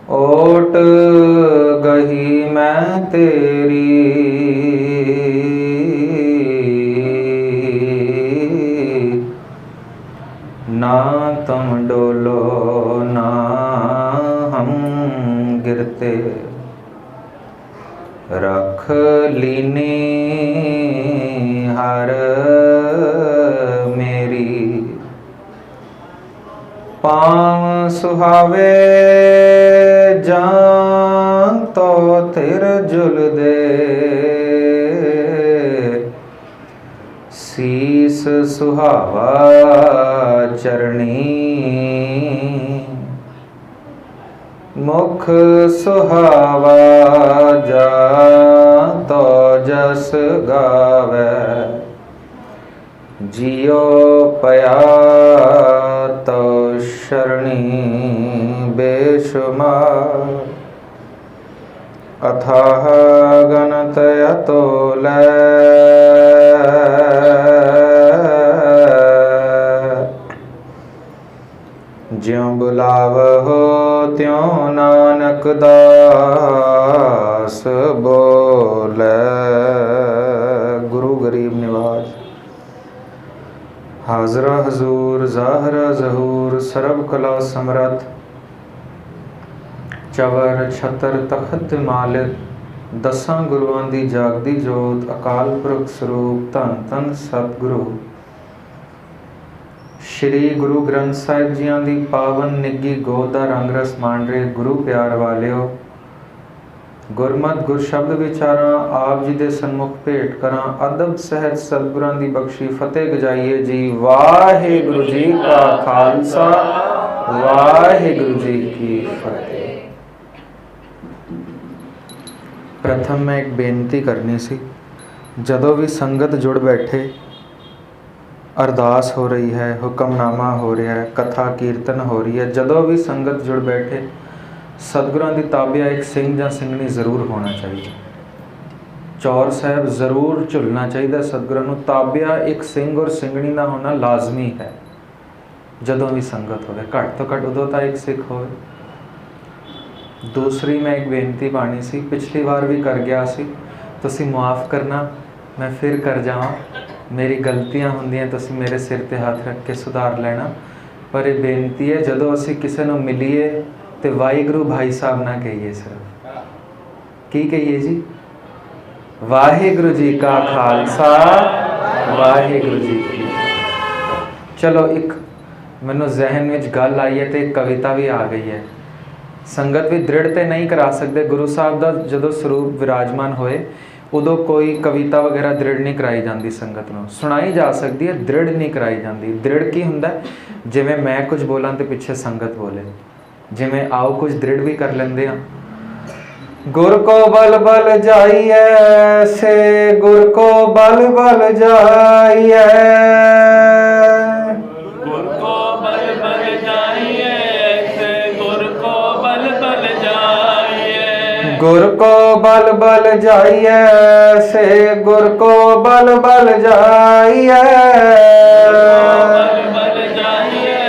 ओट गही मैं तेरी, ना तुम डोलो ना हम गिरते। रख लीनी हर मेरी, पाँव सुहावे जान तो तिर जुल दे। शीस सुहावा चरणी, मुख सुहावा जा तो जस गावे। जियो पया तो शरणी बेशुमार, अथाह गणत अतोल। ज्यों बुलावहो त्यों नानक दास बोले। गुरु गरीब निवाज। हाजरा हजूर ज़ाहरा ज़हूर, सरब कला समरथ, चवर छतर तखत मालिक, दसां गुरुआं दी जागदी जोत, अकाल पुरख सरूप धन धन सतगुरु श्री गुरु ग्रंथ साहिब जियां दी पावन निੱਘੀ गोद दा रंग रस मान रहे गुरु प्यार वालिओ। गुरमत गुर शब्द विचारां आप जी दे सन्मुख भेंट करां। अदब सहज सतगुरां दी बख्शी फतेह गजाइए जी। वाहिगुरु जी का खालसा, वाहिगुरु जी की फतेह। प्रथम मैं एक बेनती करनी सी। जदों भी संगत जुड़ बैठे, अरदास हो रही है, हुक्मनामा हो रहा है, कथा कीर्तन हो रही है, जदों भी संगत जुड़ बैठे सतगुरां दी ताबिया एक सिंह जां सिंघणी जरूर होना चाहिए। चौर साहब जरूर झुलना चाहिए सतगुरां नूं। ताबिया एक सिंह और सिंघणी का होना लाजमी है। जदों भी संगत होवे, घट तो घट उदों तो एक सिख होवे। दूसरी मैं एक बेनती पानी सी, पिछली बार भी कर गया सी, तुसीं मुआफ़ करना, मैं फिर कर जावां। मेरी गलतियां होंदियां तुसीं मेरे सिर ते हाथ रख के सुधार लेना। पर यह बेनती है, जदों असीं किसी नूं मिलीए तो वाहिगुरू भाई साहब ना कहिए, सिर्फ की कहिए जी, वाहिगुरू जी का खालसा, वाहिगुरू जी की। चलो एक मैनूं जहन में गल आई है तो एक कविता भी आ गई है। संगत भी दृढ़ तो नहीं करा सकते। गुरु साहब का जदों स्वरूप विराजमान होए उदों कोई कविता वगैरह दृढ़ नहीं कराई जाती, संगत में सुनाई जा सकती है, दृढ़ नहीं कराई जाती। दृढ़ की हुंदा, जिवें मैं कुछ बोलां तो पिछे संगत बोले, जिवें आओ कुछ दृढ़ भी कर लेंदे हां। गुर को बल बल जाइए से, गुर को बल बल जाइए, गुर को बल बल जाइए से, गुर को बल बल जाइए, गुर को बल बल जाइए से, गुर को बल बल जाइए, बल बल जाइए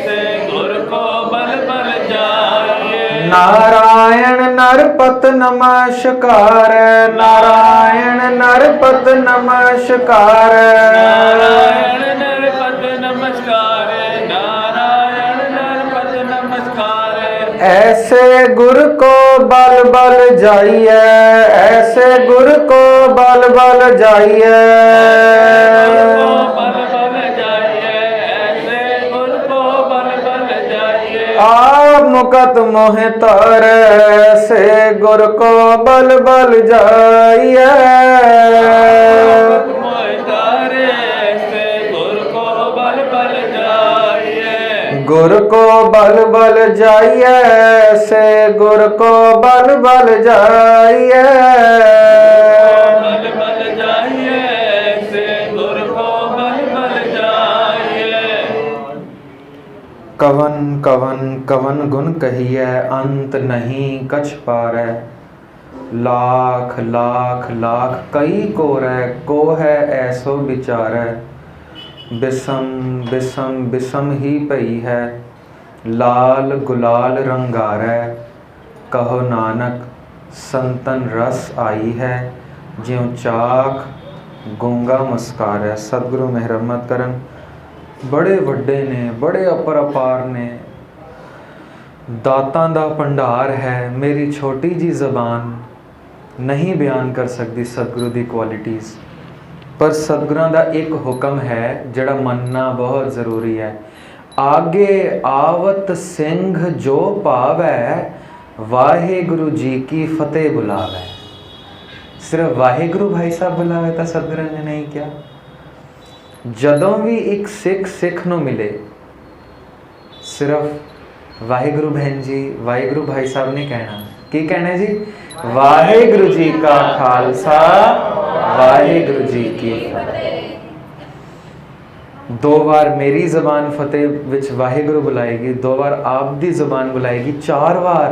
से, गुर को बल बल जाइए। नारायण नरपत नमस्कार, नारायण नरपत नमस्कार, नारायण नरपत नमस्कार, नारायण नरपत नमस्कार। ऐसे गुर को बल बल जाइए, ऐसे गुर को बल बल जाइए, बल बल जाइए, ऐसे गुर को बल बल जाइए। आप मुकत मोह तर से, गुर को बल बल जाइए, गुर को बल बल जाइए से, गुर को बल बल जाइए, बल बल जाइए से, गुर को बल बल जाइए। कवन कवन कवन गुण कहिए, अंत नहीं कछ पारै। लाख लाख लाख कई कोरै, को है ऐसो विचारै। बिसम बिसम बिसम ही पई है, लाल गुलाल रंगारै। कहो नानक संतन रस आई है, ज्यों चाख गूंगा मुस्कारा। सतगुरु मेहरमत करन, बड़े वड्डे ने, बड़े अपरपार ने, दातां दा भंडार है। मेरी छोटी जी ज़बान नहीं बयान कर सकती सतगुरु दी क्वालिटीज़, पर सतगुरां दा एक हुक्म है जिहड़ा मनना बहुत ज़रूरी है। आगे आवत सिंह जो पावै, वाहेगुरु जी की फतेह बुलावै। सिर्फ वाहेगुरु भाई साहब बुलावे तो सतगुरां ने नहीं किया। जदों भी एक सिख नूं मिले, सिर्फ वाहेगुरु बहन जी, वाहेगुरु भाई साहब ने कहना। की कहना जी? वाहेगुरु जी का खालसा, वाहेगुरु जी की फतेह। 2 बार मेरी ज़बान फतेह विच वाहेगुरु बुलाएगी, 2 बार आप दी ज़बान बुलाएगी, 4 बार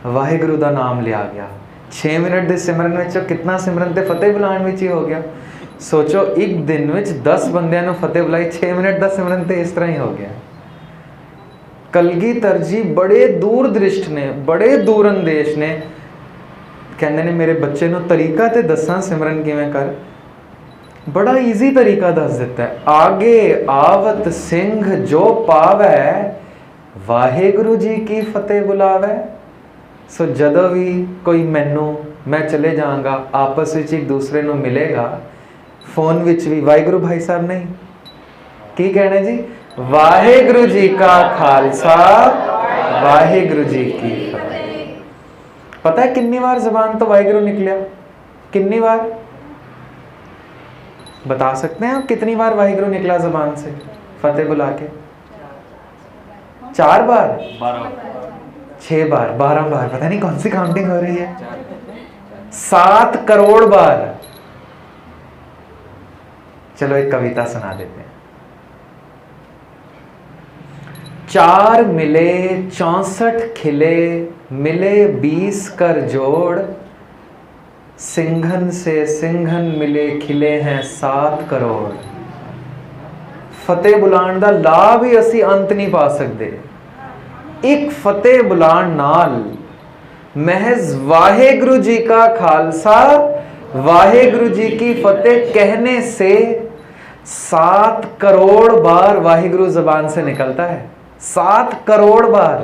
वाहेगुरु दा नाम लिया गया। 6 मिनट दे सिमरन विच कितना सिमरन ते फतेह बुलाण विच ही हो गया। सोचो एक दिन विच 10 बंदियां नूं फतेह बुलाई, 6 मिनट दा सिमरन ते इस तरह ही हो गया। कलगीधर जी बड़े दूर दृष्ट ने, बड़े दूर अंदेश ने, कहंदे ने मेरे बच्चे नूं तरीका ते दसां सिमरन किवें कर। बड़ा ईजी तरीका दस दिता है। आगे आवत सिंह जो पावै, वाहेगुरु जी की फतेह बुलावै। सो जदों भी कोई मैनू, मैं चले जाऊंगा, आपस विच एक दूसरे नूं मिलेगा, फोन विच भी वाहेगुरु भाई साहब नहीं, की कहना जी? वाहेगुरु जी का खालसा, वाहेगुरु जी की फतेह। पता है कितनी बार जबान तो वाहेगुरु निकलिया? कितनी बार बता सकते हैं आप? कितनी बार वाहेगुरु निकला जबान से फतेह बुला के? 4 बार, 6 बार, 12 बार, पता नहीं कौन सी काउंटिंग हो रही है। 7 करोड़ बार। चलो एक कविता सुना देते हैं। 4 मिले 64 खिले, मिले 20 कर जोड़, सिंघन से सिंघन मिले, खिले हैं 7 करोड़। फतेह बुलाण दा लाभ ही असी अंत नहीं पा सकते। एक फतेह बुलाण नाल महज वाहेगुरु जी का खालसा, वाहेगुरु जी की फतेह कहने से 7 करोड़ बार वाहेगुरु जबान से निकलता है। 7 करोड़ बार।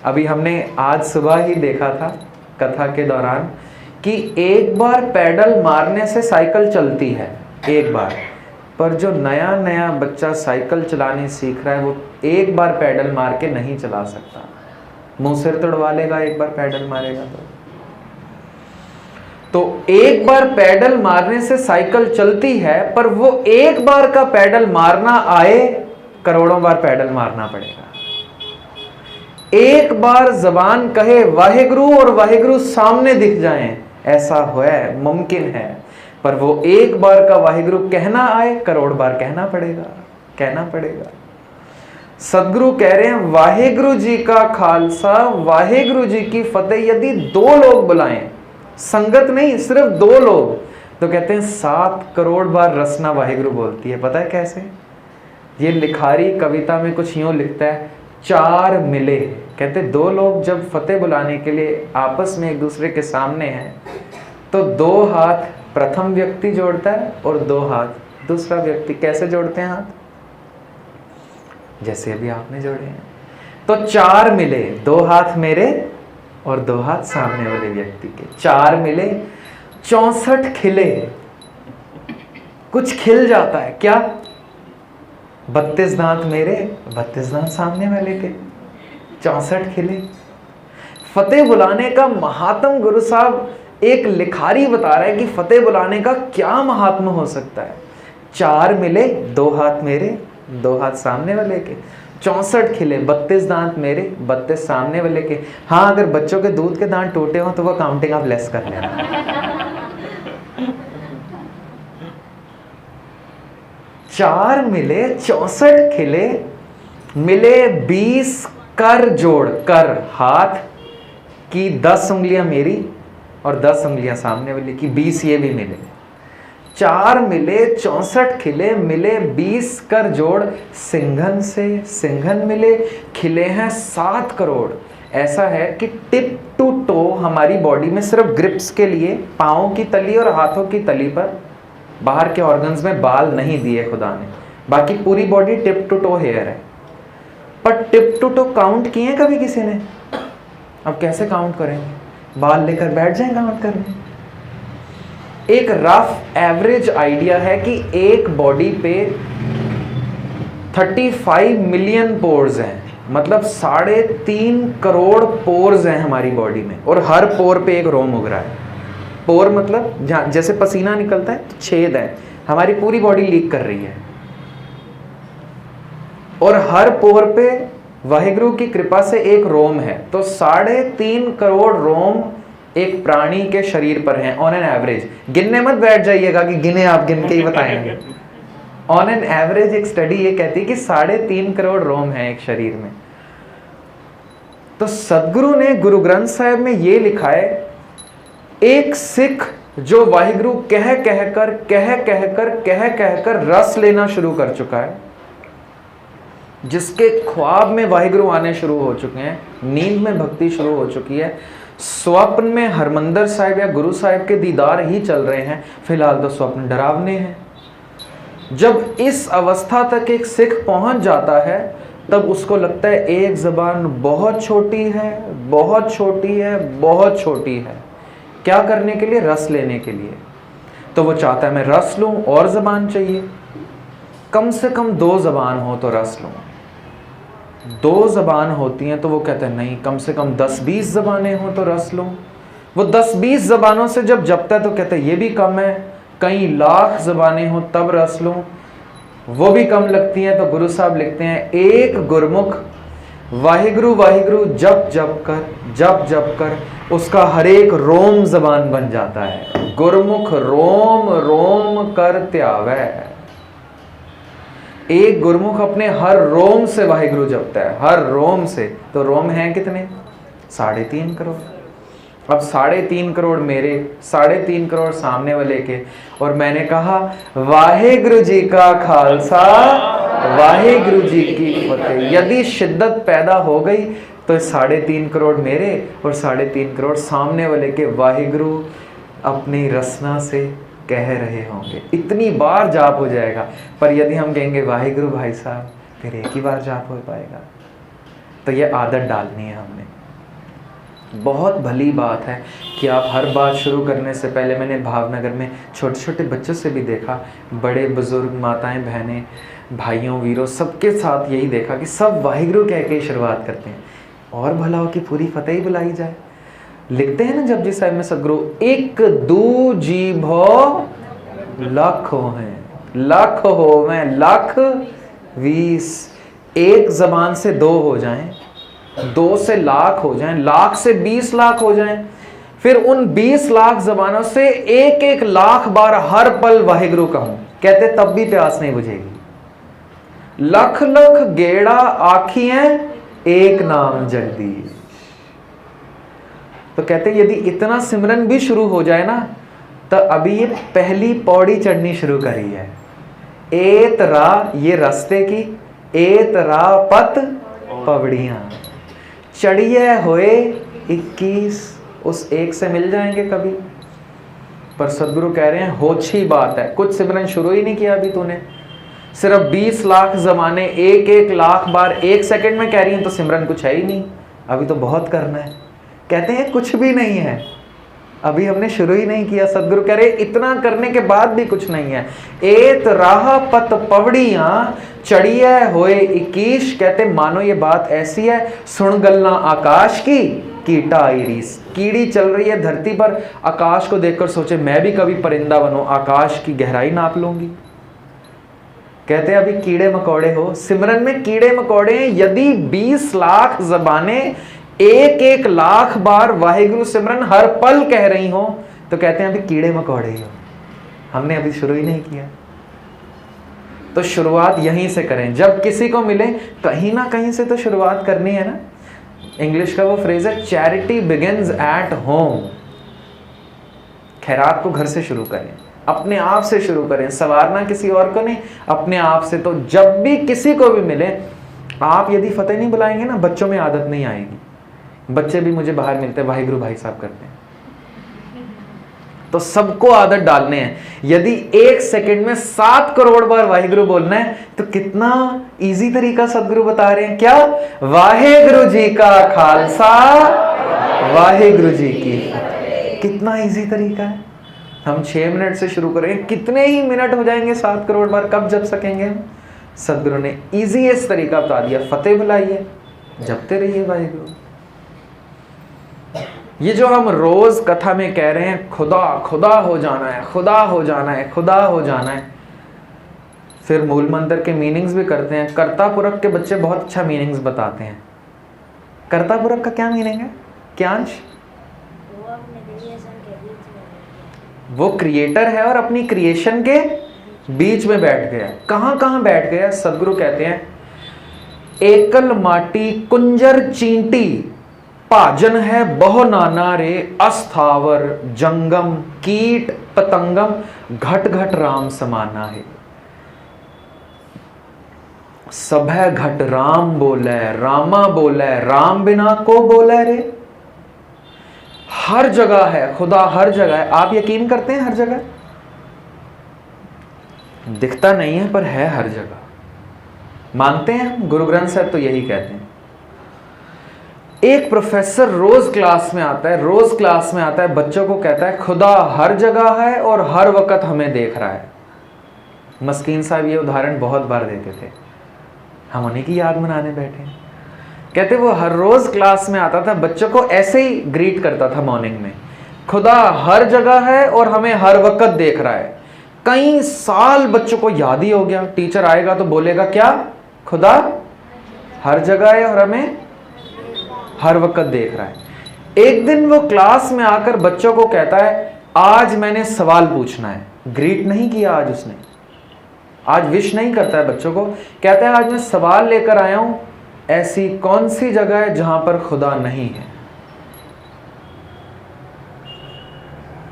अभी हमने आज सुबह ही देखा था कथा के दौरान कि एक बार पैडल मारने से साइकिल चलती है, एक बार। पर जो नया नया बच्चा साइकिल चलाने सीख रहा है, वो एक बार पैडल मार के नहीं चला सकता। मुंह सिर तोड़वा लेगा एक बार पैडल मारेगा तो एक बार पैडल मारने से साइकिल चलती है, पर वो एक बार का पैडल मारना आए, करोड़ों बार पैडल मारना पड़ेगा। एक बार जबान कहे वाहेगुरु और वाहेगुरु सामने दिख जाएं, ऐसा है, मुमकिन है। पर वो एक बार का वाहेगुरु कहना आए, करोड़ बार कहना पड़ेगा। सदगुरु कह रहे हैं वाहेगुरु जी का खालसा, वाहेगुरु जी की फतेह यदि 2 लोग बुलाएं, संगत नहीं, सिर्फ 2 लोग, तो कहते हैं 7 करोड़ बार रसना वाहेगुरु बोलती है। पता है कैसे? ये लिखारी कविता में कुछ यूं लिखता है, 4 मिले, कहते 2 लोग जब फतेह बुलाने के लिए आपस में एक दूसरे के सामने हैं, तो 2 हाथ प्रथम व्यक्ति जोड़ता है और 2 हाथ दूसरा व्यक्ति। कैसे जोड़ते हैं हाथ? जैसे अभी आपने जोड़े हैं। तो 4 मिले, 2 हाथ मेरे और 2 हाथ सामने वाले व्यक्ति के। 4 मिले 64 खिले। कुछ खिल जाता है क्या? 32 दांत मेरे, 32 दांत सामने वाले के, 64 खिले। फतेह बुलाने का महात्म गुरु साहब एक लिखारी बता रहा है कि फतेह बुलाने का क्या महात्म हो सकता है। 4 मिले, 2 हाथ मेरे, 2 हाथ सामने वाले के, 64 खिले, 32 दांत मेरे, 32 सामने वाले के। हाँ, अगर बच्चों के दूध के दांत टूटे हो तो वो काउंटिंग आप लेस कर लेना। 4 मिले 64 खिले, मिले 20 कर जोड़। कर हाथ की 10 उंगलियां मेरी और 10 उंगलियां सामने वाले की, 20 ये भी मिले। 4 मिले 64 खिले, मिले 20 कर जोड़, सिंघन से सिंघन मिले, खिले हैं 7 करोड़। ऐसा है कि टिप टू टो हमारी बॉडी में सिर्फ ग्रिप्स के लिए पाँव की तली और हाथों की तली पर बाहर के ऑर्गन्स में बाल नहीं दिए खुदा ने, बाकी पूरी body tip to toe hair है। पर टिप टू टो काउंट किए कभी किसी ने? अब कैसे काउंट करेंगे? बाल लेकर बैठ जाएं काउंट करने। एक रफ एवरेज आइडिया है कि एक बॉडी पे 35 मिलियन पोर्स हैं, मतलब 3.5 करोड़ पोर्स हैं हमारी बॉडी में, और हर पोर पे एक रोम उग रहा है। पोर मतलब जैसे पसीना निकलता है तो छेद है, हमारी पूरी बॉडी लीक कर रही है, और हर पोर पे वाहिगुरु की कृपा से एक रोम है। तो 3.5 करोड़ रोम एक प्राणी के शरीर पर हैं ऑन एन एवरेज। गिनने मत बैठ जाइएगा कि गिने, आप गिन के ही बताएंगे। ऑन एन एवरेज एक स्टडी ये कहती है कि 3.5 करोड़ रोम है एक शरीर में। तो सदगुरु ने गुरु ग्रंथ साहिब में ये लिखा है, एक सिख जो वाहिगुरु कह कहकर रस लेना शुरू कर चुका है, जिसके ख्वाब में वाहिगुरु आने शुरू हो चुके हैं, नींद में भक्ति शुरू हो चुकी है, स्वप्न में हरमंदर साहिब या गुरु साहिब के दीदार ही चल रहे हैं, फिलहाल तो स्वप्न डरावने हैं। जब इस अवस्था तक एक सिख पहुंच जाता है तब उसको लगता है एक ज़बान बहुत छोटी है, बहुत छोटी है, बहुत छोटी है। क्या करने के लिए? रस लेने के लिए। तो वो चाहता है मैं रस लूं, और ज़बान चाहिए, कम से कम 2 ज़बान हो तो रस लूं। 2 ज़बान होती हैं तो वो कहते हैं नहीं, कम से कम 10-20 ज़बानें हो तो रस लूं। वो 10-20 ज़बानों से जब जपता है तो कहते हैं ये भी कम है, कई लाख ज़बानें हो तब रस लूं। वो भी कम लगती हैं तो गुरु साहब लिखते हैं, एक गुरमुख वाहिगुरु वाहिगुरु जप जप कर उसका हर एक रोम ज़बान बन जाता है। गुरमुख रोम रोम कर त्यावै। एक गुरमुख अपने हर रोम से वाहिगुरु जपता है, हर रोम से। तो रोम हैं कितने? 3.5 करोड़। अब 3.5 करोड़ मेरे, 3.5 करोड़ सामने वाले के, और मैंने कहा वाहिगुरु जी का खालसा वाहिगुरु जी की फतेह। यदि शिद्दत पैदा हो गई तो 3.5 करोड़ मेरे और 3.5 करोड़ सामने वाले के वाहिगुरु अपनी रसना से कह रहे होंगे। इतनी बार जाप हो जाएगा। पर यदि हम कहेंगे वाहिगुरु भाई साहब, फिर एक ही बार जाप हो पाएगा। तो ये आदत डालनी है हमने। बहुत भली बात है कि आप हर बात शुरू करने से पहले, मैंने भावनगर में छोटे छोटे बच्चों से भी देखा, बड़े बुजुर्ग माताएं बहनें भाइयों वीरों सबके साथ यही देखा कि सब वाहिगुरु कह के शुरुआत करते हैं, और भला हो कि पूरी फतेह ही बुलाई जाए। लिखते हैं ना जपजी साहिब में सदगुरु, 1 2 जी भो लख हो हैं, लख हो मैं लख 20। एक जबान से 2 हो जाएं, 2 से लाख हो जाएं, लाख से 20 लाख हो जाएं, फिर उन 20 लाख जबानों से 1-1 लाख बार हर पल वाहिगुरु कहूं, कहते तब भी प्यास नहीं बुझेगी। लख लख गेड़ा आखियां एक नाम जगदीश। तो कहते यदि इतना सिमरन भी शुरू हो जाए ना, तो अभी ये पहली पौड़ी चढ़नी शुरू करी है। एत रा, ये रास्ते की, एत रा पत पवड़ियां चढ़िए हुए 21, उस एक से मिल जाएंगे कभी। पर सदगुरु कह रहे हैं होछी बात है, कुछ सिमरन शुरू ही नहीं किया अभी तूने, सिर्फ 20 लाख जमाने 1-1 लाख बार 1 सेकंड में कह रही है, तो सिमरन कुछ है ही नहीं, अभी तो बहुत करना है। कहते हैं कुछ भी नहीं है, अभी हमने शुरू ही नहीं किया। सदगुरु कह रहे इतना करने के बाद भी कुछ नहीं है। एत राह पत पवड़ियां चढ़िए होए 21। कहते मानो ये बात ऐसी है, सुन गल्ला आकाश की कीटा आई रीस। कीड़ी चल रही है धरती पर, आकाश को देखकर सोचे मैं भी कभी परिंदा बनूं, आकाश की गहराई नाप लूंगी। कहते हैं अभी कीड़े मकोड़े हो, सिमरन में कीड़े मकोड़े हैं। यदि 20 लाख जबाने 1-1 लाख बार वाहिगुरु सिमरन हर पल कह रही हो, तो कहते हैं अभी कीड़े मकोड़े ही हो, हमने अभी शुरू ही नहीं किया। तो शुरुआत यहीं से करें। जब किसी को मिले कहीं ना कहीं से तो शुरुआत करनी है ना। इंग्लिश का वो फ्रेज है, चैरिटी बिगिंस एट होम। खैरात को घर से शुरू करें, अपने आप से शुरू करें, संवारना किसी और को नहीं, अपने आप से। तो जब भी किसी को भी मिले, आप यदि फतेह नहीं बुलाएंगे ना, बच्चों में आदत नहीं आएगी बच्चे भी मुझे बाहर मिलते हैं, वाहिगुरु भाई साहब करते हैं। तो सबको आदत डालने हैं। यदि 1 सेकंड में 7 करोड़ बार वाहिगुरु बोलना है तो कितना इजी तरीका सदगुरु बता रहे हैं। क्या? वाहिगुरु जी का खालसा, वाहिगुरु जी की फतेह। कितना इजी तरीका है। हम 6 मिनट से शुरू करें, कितने ही मिनट हो जाएंगे 7 करोड़ बार, कब जप सकेंगे हम? सदगुरु ने इजीएस्ट तरीका बता दिया, फतेह बुलाइए, जपते रहिए वाहिगुरु। ये जो हम रोज कथा में कह रहे हैं खुदा खुदा हो जाना है, खुदा हो जाना है, खुदा हो जाना है, फिर मूल मंत्र के मीनिंग्स भी करते हैं। कर्ता पुरख के बच्चे बहुत अच्छा मीनिंग्स बताते हैं। कर्ता पुरख का क्या मीनिंग है? क्या अंश? वो क्रिएटर है और अपनी क्रिएशन के बीच में बैठ गया। कहां कहां बैठ गया? सदगुरु कहते हैं एकल माटी कुंजर चींटी, भाजन है बहु नाना रे, अस्थावर जंगम कीट पतंगम, घट घट राम समाना है। सभय घट राम बोले, रामा बोले, राम बिना को बोले रे। हर जगह है खुदा, हर जगह है। आप यकीन करते हैं हर जगह? दिखता नहीं है पर है हर जगह। मानते हैं हम? गुरु ग्रंथ साहब तो यही कहते हैं। एक प्रोफेसर रोज क्लास में आता है, बच्चों को कहता है खुदा हर जगह है और हर वक्त हमें देख रहा है। मस्कीन साहब ये उदाहरण बहुत बार देते थे, हम उन्हीं की याद मनाने बैठे। कहते वो हर रोज क्लास में आता था, बच्चों को ऐसे ही ग्रीट करता था मॉर्निंग में, खुदा हर जगह है और हमें हर वक्त देख रहा है। कई साल बच्चों को याद ही हो गया। टीचर आएगा तो बोलेगा क्या? खुदा हर जगह है और हमें हर वक्त देख रहा है। एक दिन वो क्लास में आकर बच्चों को कहता है आज मैंने सवाल पूछना है। ग्रीट नहीं किया आज उसने, आज विश नहीं करता है बच्चों को, कहता है आज मैं सवाल लेकर आया हूं, ऐसी कौन सी जगह है जहां पर खुदा नहीं है?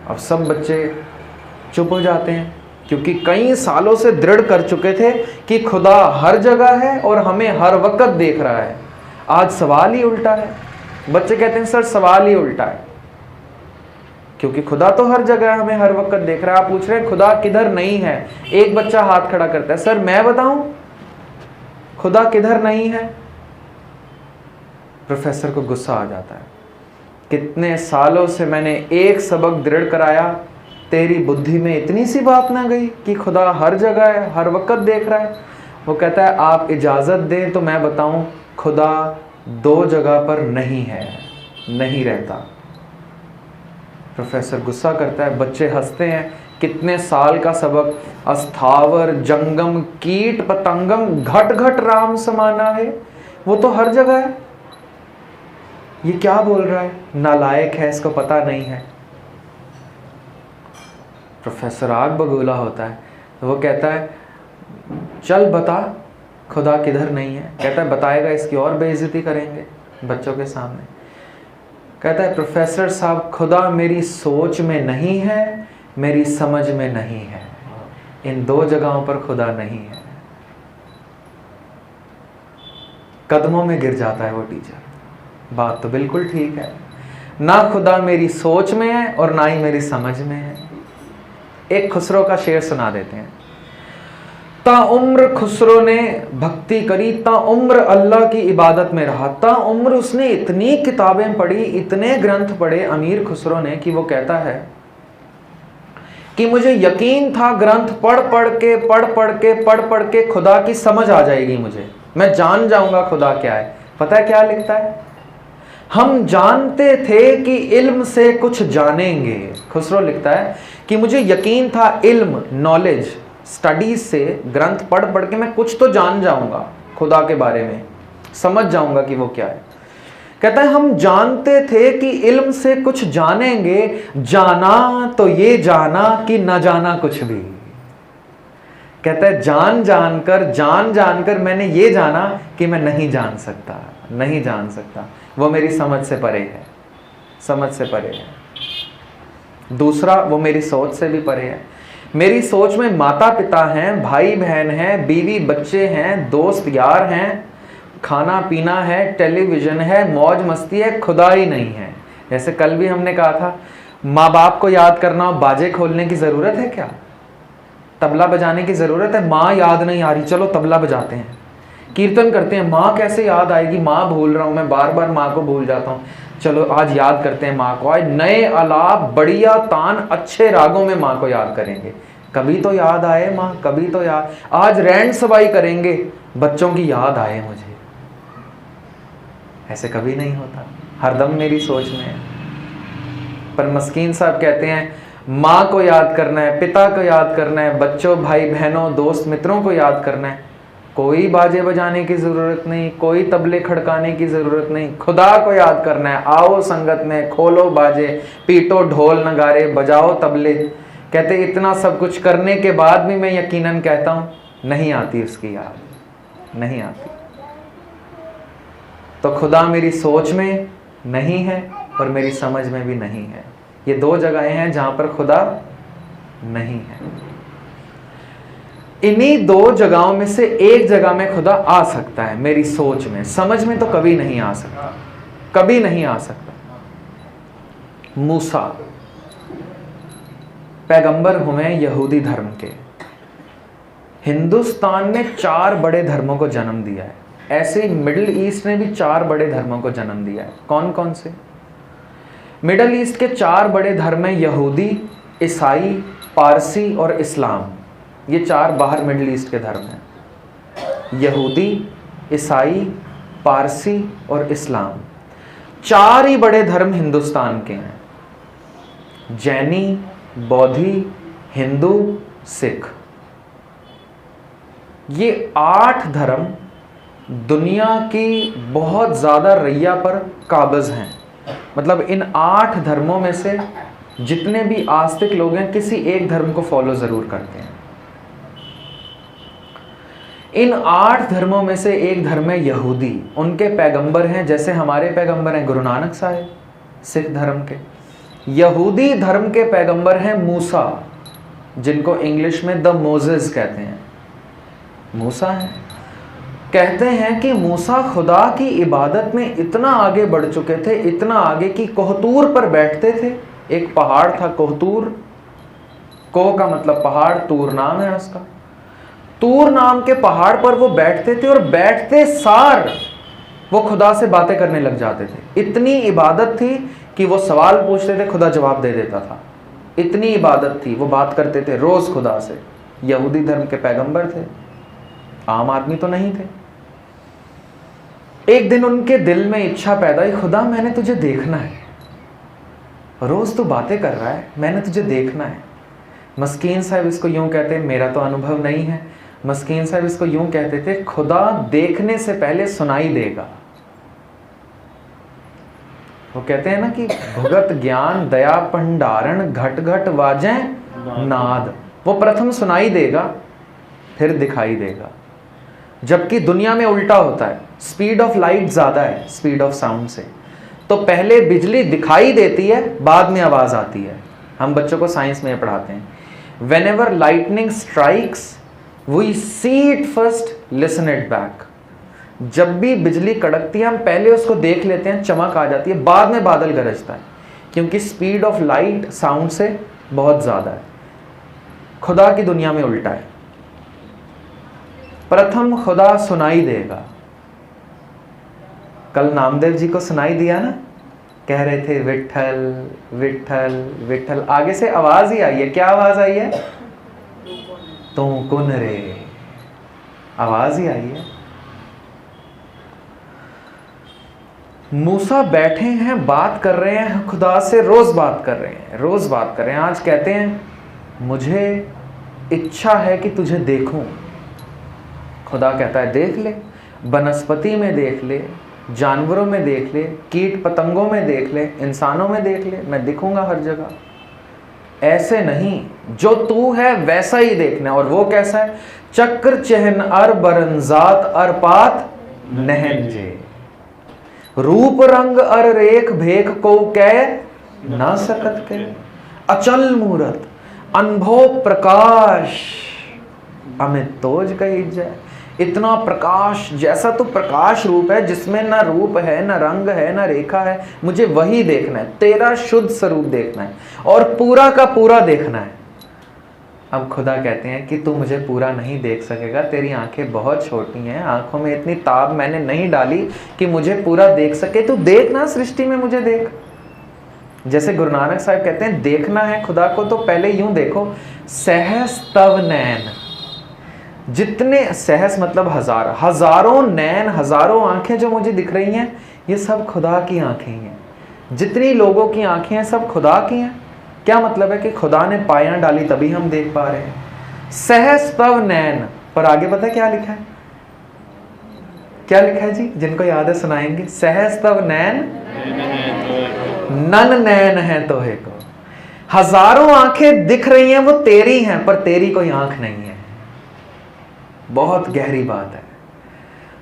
अब सब बच्चे चुप हो जाते हैं क्योंकि कई सालों से दृढ़ कर चुके थे कि खुदा हर जगह है और हमें हर वक्त देख रहा है। आज सवाल ही उल्टा है। बच्चे कहते हैं सर सवाल ही उल्टा है, क्योंकि खुदा तो हर जगह हमें हर वक्त देख रहा है। आप पूछ रहे हैं खुदा किधर नहीं है? एक बच्चा हाथ खड़ा करता है, सर मैं बताऊं खुदा किधर नहीं है? प्रोफेसर को गुस्सा आ जाता है, कितने सालों से मैंने एक सबक दृढ़ कराया, तेरी बुद्धि में इतनी सी बात ना गई कि खुदा हर जगह है, हर वक्त देख रहा है। वो कहता है आप इजाज़त दें तो मैं बताऊं खुदा 2 जगह पर नहीं है, नहीं रहता। प्रोफेसर गुस्सा करता है, बच्चे हंसते हैं। कितने साल का सबक, अस्थावर जंगम कीट पतंगम, घट घट राम समाना है, वो तो हर जगह है। ये क्या बोल रहा है? नालायक है, इसको पता नहीं है। प्रोफेसर आग बगूला होता है। वो कहता है चल बता खुदा किधर नहीं है। कहता है बताएगा इसकी और बेइज्जती करेंगे बच्चों के सामने। कहता है प्रोफेसर साहब खुदा मेरी सोच में नहीं है, मेरी समझ में नहीं है, इन 2 जगहों पर खुदा नहीं है। कदमों में गिर जाता है वो टीचर। बात तो बिल्कुल ठीक है, ना खुदा मेरी सोच में है और ना ही मेरी समझ में है। एक खुसरो का शेर सुना देते हैं। ता उम्र खुसरो ने भक्ति करी, ता उम्र अल्लाह की इबादत में रहा, ता उम्र उसने इतनी किताबें पढ़ी, इतने ग्रंथ पढ़े अमीर खुसरो ने, कि वो कहता है कि मुझे यकीन था ग्रंथ पढ़ पढ़ के खुदा की समझ आ जाएगी, मुझे मैं जान जाऊंगा खुदा क्या है। पता है क्या लिखता है? हम जानते थे कि इल्म से कुछ जानेंगे। खुसरो लिखता है कि मुझे यकीन था इल्म, नॉलेज, स्टडीज से, ग्रंथ पढ़ पढ़ के मैं कुछ तो जान जाऊंगा खुदा के बारे में, समझ जाऊंगा कि वो क्या है। कहता है हम जानते थे कि इल्म से कुछ जानेंगे, जाना तो ये जाना कि न जाना कुछ भी। कहता है जान जानकर मैंने ये जाना कि मैं नहीं जान सकता, वो मेरी समझ से परे है। दूसरा, वो मेरी सोच से भी परे है। मेरी सोच में माता पिता हैं, भाई बहन हैं, बीवी बच्चे हैं, दोस्त यार हैं, खाना पीना है, टेलीविज़न है, मौज मस्ती है, खुदा ही नहीं है। जैसे कल भी हमने कहा था, माँ बाप को याद करना और बाजे खोलने की ज़रूरत है क्या? तबला बजाने की ज़रूरत है? माँ याद नहीं आ रही, चलो तबला बजाते हैं। कीर्तन करते हैं, माँ कैसे याद आएगी, माँ भूल रहा हूँ मैं, बार बार माँ को भूल जाता हूँ, चलो आज याद करते हैं माँ को। आज नए आलाप, बढ़िया तान, अच्छे रागों में माँ को याद करेंगे, कभी तो याद आए माँ, कभी तो याद। आज रैंड सवाई करेंगे, बच्चों की याद आए मुझे। ऐसे कभी नहीं होता, हरदम मेरी सोच में है। पर मस्कीन साहब कहते हैं माँ को याद करना है, पिता को याद करना है, बच्चों, भाई बहनों, दोस्त मित्रों को याद करना है, कोई बाजे बजाने की ज़रूरत नहीं, कोई तबले खड़काने की ज़रूरत नहीं, खुदा को याद करना है। आओ संगत में, खोलो बाजे, पीटो ढोल नगारे, बजाओ तबले। कहते इतना सब कुछ करने के बाद भी मैं यकीनन कहता हूँ नहीं आती उसकी याद, नहीं आती। तो खुदा मेरी सोच में नहीं है और मेरी समझ में भी नहीं है। ये दो जगहें हैं जहां पर खुदा नहीं है। इन्हीं दो जगहों में से एक जगह में खुदा आ सकता है, मेरी सोच में, समझ में तो कभी नहीं आ सकता, कभी नहीं आ सकता। मूसा पैगंबर हुए यहूदी धर्म के। हिंदुस्तान ने 4 बड़े धर्मों को जन्म दिया है, ऐसे ही मिडिल ईस्ट ने भी 4 बड़े धर्मों को जन्म दिया है। कौन कौन से? मिडिल ईस्ट के 4 बड़े धर्म हैं यहूदी, ईसाई, पारसी और इस्लाम। ये 4 बाहर मिडिल ईस्ट के धर्म हैं, यहूदी, ईसाई, पारसी और इस्लाम। 4 ही बड़े धर्म हिंदुस्तान के हैं, जैनी, बौद्धि, हिंदू, सिख। ये 8 धर्म दुनिया की बहुत ज़्यादा रैया पर काबिज हैं। मतलब इन 8 धर्मों में से जितने भी आस्तिक लोग हैं, किसी एक धर्म को फॉलो ज़रूर करते हैं। इन 8 धर्मों में से एक धर्म है यहूदी, उनके पैगंबर हैं, जैसे हमारे पैगंबर हैं गुरु नानक साहिब सिख धर्म के। यहूदी धर्म के पैगंबर हैं मूसा, जिनको इंग्लिश में द मोजेस कहते हैं, मूसा है। कहते हैं कि मूसा खुदा की इबादत में इतना आगे बढ़ चुके थे, इतना आगे कि कोहतूर पर बैठते थे। एक पहाड़ था कोहतूर, कोह का मतलब पहाड़, तूर नाम है उसका। तूर नाम के पहाड़ पर वो बैठते थे और बैठते सार वो खुदा से बातें करने लग जाते थे। इतनी इबादत थी कि वो सवाल पूछते थे, खुदा जवाब दे देता था। इतनी इबादत थी, वो बात करते थे रोज खुदा से। यहूदी धर्म के पैगंबर थे, आम आदमी तो नहीं थे। एक दिन उनके दिल में इच्छा पैदा हुई, खुदा मैंने तुझे देखना है, रोज तू बातें कर रहा है, मैंने तुझे देखना है। मस्कीन साहब इसको यूं कहते हैं, मेरा तो अनुभव नहीं है, मस्कीन साहब इसको यूं कहते थे, खुदा देखने से पहले सुनाई देगा। वो कहते हैं ना कि भुगत ज्ञान दया भंडारण घट घट वाजें नाद। वो प्रथम सुनाई देगा फिर दिखाई देगा। जबकि दुनिया में उल्टा होता है, स्पीड ऑफ लाइट ज़्यादा है स्पीड ऑफ साउंड से। तो पहले बिजली दिखाई देती है, बाद में आवाज़ आती है। हम बच्चों को साइंस में पढ़ाते हैं, whenever lightning strikes we see it first, listen it back। जब भी बिजली कड़कती है हम पहले उसको देख लेते हैं, चमक आ जाती है, बाद में बादल गरजता है, क्योंकि स्पीड ऑफ लाइट साउंड से बहुत ज़्यादा है। खुदा की दुनिया में उल्टा है, प्रथम खुदा सुनाई देगा। कल नामदेव जी को सुनाई दिया ना, कह रहे थे विठल विठल विठल, आगे से आवाज ही आई है। क्या आवाज आई है? तू कुन रे, आवाज ही आई है। मूसा बैठे हैं, बात कर रहे हैं खुदा से, रोज बात कर रहे हैं, रोज बात कर रहे हैं। आज कहते हैं मुझे इच्छा है कि तुझे देखूं। खुदा कहता है देख ले, वनस्पति में देख ले, जानवरों में देख ले, कीट पतंगों में देख ले, इंसानों में देख ले, मैं दिखूंगा हर जगह। ऐसे नहीं, जो तू है वैसा ही देखना। और वो कैसा है? चक्र चहन अर बरनजात अर पात नहन जे, रूप रंग अर रेख भेख को कह ना सकत के, अचल मूरत अनुभव प्रकाश अमित तोज कही जाए। इतना प्रकाश, जैसा तो प्रकाश रूप है जिसमें ना रूप है, ना रंग है, ना रेखा है, मुझे वही देखना है, तेरा शुद्ध स्वरूप देखना है और पूरा का पूरा देखना है। अब खुदा कहते हैं कि तू मुझे पूरा नहीं देख सकेगा, तेरी आंखें बहुत छोटी हैं, आंखों में इतनी ताब मैंने नहीं डाली कि मुझे पूरा देख सके, तू देख ना सृष्टि में मुझे देख। जैसे गुरु नानक साहब कहते हैं देखना है खुदा को तो पहले यूं देखो, सहस तव नैन, जितने सहस मतलब हजार, हजारों नैन, हजारों आंखें जो मुझे दिख रही हैं ये सब खुदा की आंखें हैं। जितनी लोगों की आंखें हैं सब खुदा की हैं। क्या मतलब है कि खुदा ने पायां डाली तभी हम देख पा रहे हैं। सहस तव नैन, पर आगे पता है क्या लिखा है? क्या लिखा है जी? जिनको याद है सुनाएंगे। सहस तव नैन नन नैन है तोहे को। हजारों आंखें दिख रही हैं वो तेरी हैं, पर तेरी कोई आंख नहीं है। बहुत गहरी बात है।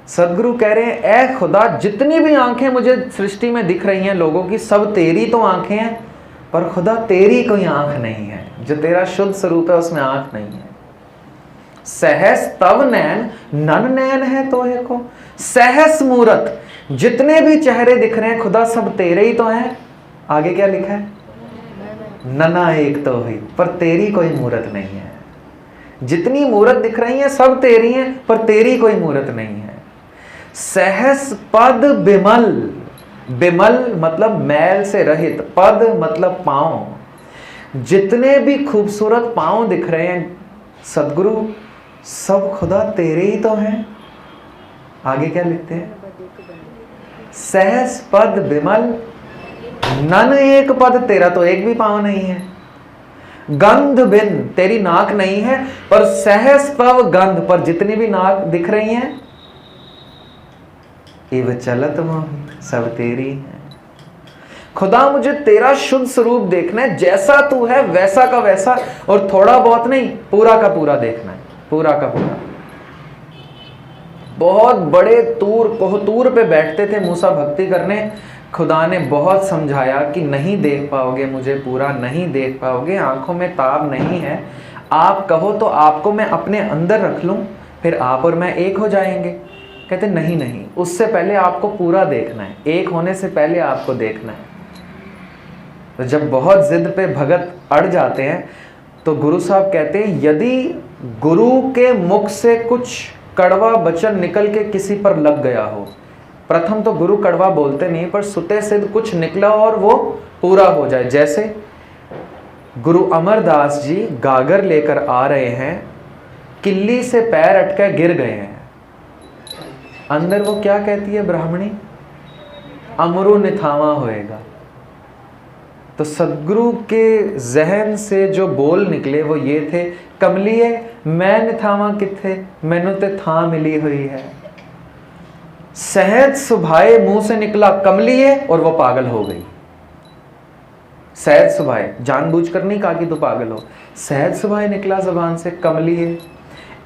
सदगुरु कह रहे हैं ऐ खुदा, जितनी भी आंखें मुझे सृष्टि में दिख रही हैं लोगों की, सब तेरी तो आंखें हैं, पर खुदा तेरी कोई आंख नहीं है। जो तेरा शुद्ध स्वरूप है उसमें आंख नहीं है। सहस तव नैन नन नैन है तोहे को। सहस मूरत, जितने भी चेहरे दिख रहे हैं खुदा सब तेरे ही तो हैं। आगे क्या लिखा है? नना एक तो ही, पर तेरी कोई मूरत नहीं है। जितनी मूरत दिख रही है सब तेरी हैं, पर तेरी कोई मूरत नहीं है। सहस पद बिमल, बिमल मतलब मैल से रहित, पद मतलब पांव। जितने भी खूबसूरत पांव दिख रहे हैं सदगुरु, सब खुदा तेरे ही तो हैं। आगे क्या लिखते हैं? सहस पद बिमल नन एक पद, तेरा तो एक भी पांव नहीं है। गंध बिन, तेरी नाक नहीं है, पर सहस तव गंध, पर जितनी भी नाक दिख रही हैं इव चलत मोहि, सब तेरी है। खुदा मुझे तेरा शुद्ध स्वरूप देखना है, जैसा तू है वैसा का वैसा, और थोड़ा बहुत नहीं, पूरा का पूरा देखना है, पूरा का पूरा। बहुत बड़े तूर कोहतूर पे बैठते थे मूसा भक्ति करने। खुदा ने बहुत समझाया कि नहीं देख पाओगे मुझे पूरा, नहीं देख पाओगे, आंखों में ताब नहीं है। आप कहो तो आपको मैं अपने अंदर रख लूं, फिर आप और मैं एक हो जाएंगे। कहते नहीं नहीं, उससे पहले आपको पूरा देखना है, एक होने से पहले आपको देखना है। तो जब बहुत जिद पे भगत अड़ जाते हैं तो गुरु साहब कहते हैं यदि गुरु के मुख से कुछ कड़वा वचन निकल के किसी पर लग गया हो, प्रथम तो गुरु कड़वा बोलते नहीं, पर सुते सिद्ध कुछ निकला और वो पूरा हो जाए। जैसे गुरु अमरदास जी गागर लेकर आ रहे हैं, किल्ली से पैर अटके गिर गए हैं, अंदर वो क्या कहती है ब्राह्मणी? अमरु निथावा होएगा। तो सदगुरु के जहन से जो बोल निकले वो ये थे, कमलिए मैं निथावा किथे, मैनू ते थां मिली हुई है। सहज सुभाए मुंह से निकला कमलिए, और वो पागल हो गई। सहज सुभाए, जानबूझकर नहीं कहा कि तू पागल हो, सहज सुभाए निकला जबान से कमलिए।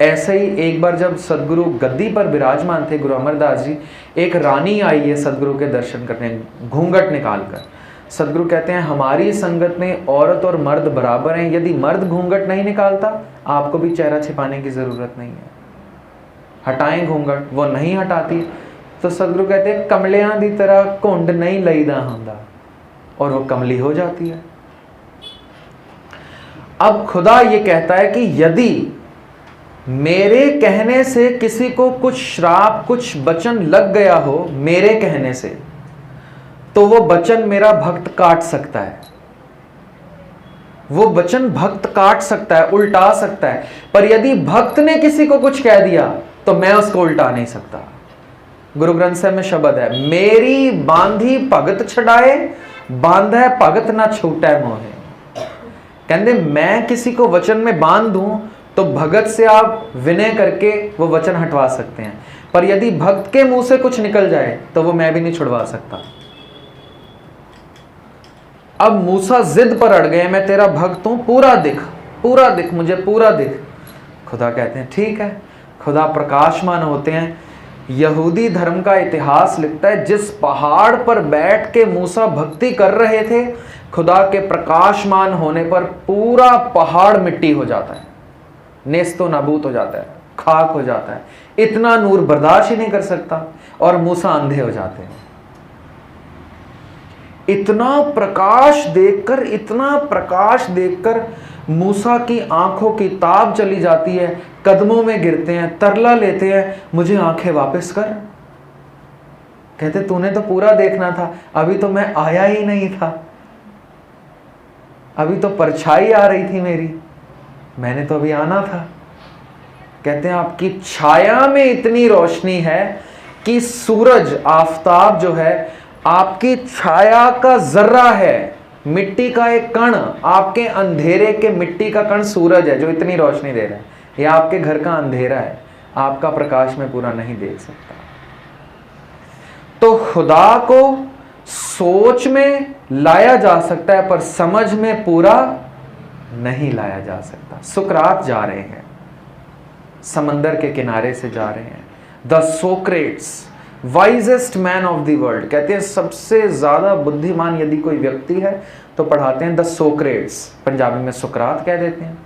ऐसे ही एक बार जब सदगुरु गद्दी पर विराजमान थे गुरु अमरदास जी, एक रानी आई है सदगुरु के दर्शन करने घूंघट निकालकर। सदगुरु कहते हैं हमारी संगत में औरत और मर्द बराबर हैं, यदि मर्द घूंघट नहीं निकालता आपको भी चेहरा छिपाने की जरूरत नहीं है, हटाएं घूंघट। वो नहीं हटाती तो सदगुरु कहते हैं कमलियां दी तरह घुंड नहीं लईदा हुंदा, और वो कमली हो जाती है। अब खुदा ये कहता है कि यदि मेरे कहने से किसी को कुछ श्राप, कुछ वचन लग गया हो मेरे कहने से, तो वो वचन मेरा भक्त काट सकता है। वो वचन भक्त काट सकता है, उल्टा सकता है, पर यदि भक्त ने किसी को कुछ कह दिया तो मैं उसको उल्टा नहीं सकता। गुरु ग्रंथ साहिब में शब्द है, मेरी बांधी भगत छड़ाए, बांधे भगत ना छूटे मोहे। कहते मैं किसी को वचन में बांध दूं तो भगत से आप विनय करके वो वचन हटवा सकते हैं, पर यदि भक्त के मुंह से कुछ निकल जाए तो वो मैं भी नहीं छुड़वा सकता। अब मूसा जिद पर अड़ गए, मैं तेरा भक्त हूं, पूरा दिख मुझे, पूरा दिख। खुदा कहते हैं ठीक है। खुदा प्रकाशमान होते हैं। यहूदी धर्म का इतिहास लिखता है जिस पहाड़ पर बैठ के मूसा भक्ति कर रहे थे, खुदा के प्रकाशमान होने पर पूरा पहाड़ मिट्टी हो जाता है, नेस्तो नाबूद हो जाता है। खाक हो जाता है, इतना नूर बर्दाश्त ही नहीं कर सकता और मूसा अंधे हो जाते हैं। इतना प्रकाश देखकर मूसा की आंखों की ताब चली जाती है, कदमों में गिरते हैं, तरला लेते हैं, मुझे आंखें वापस कर। कहते तूने तो पूरा देखना था, अभी तो मैं आया ही नहीं था, अभी तो परछाई आ रही थी मेरी, मैंने तो अभी आना था। कहते हैं आपकी छाया में इतनी रोशनी है कि सूरज, आफताब जो है आपकी छाया का जर्रा है, मिट्टी का एक कण, आपके अंधेरे के मिट्टी का कण सूरज है जो इतनी रोशनी दे रहा है। यह आपके घर का अंधेरा है, आपका प्रकाश में पूरा नहीं देख सकता। तो खुदा को सोच में लाया जा सकता है पर समझ में पूरा नहीं लाया जा सकता। सुकरात जा रहे हैं, समंदर के किनारे से जा रहे हैं। The Socrates, wisest man of the world, कहते हैं सबसे ज्यादा बुद्धिमान यदि कोई व्यक्ति है तो पढ़ाते हैं द सोक्रेट्स, पंजाबी में सुकरात कह देते हैं।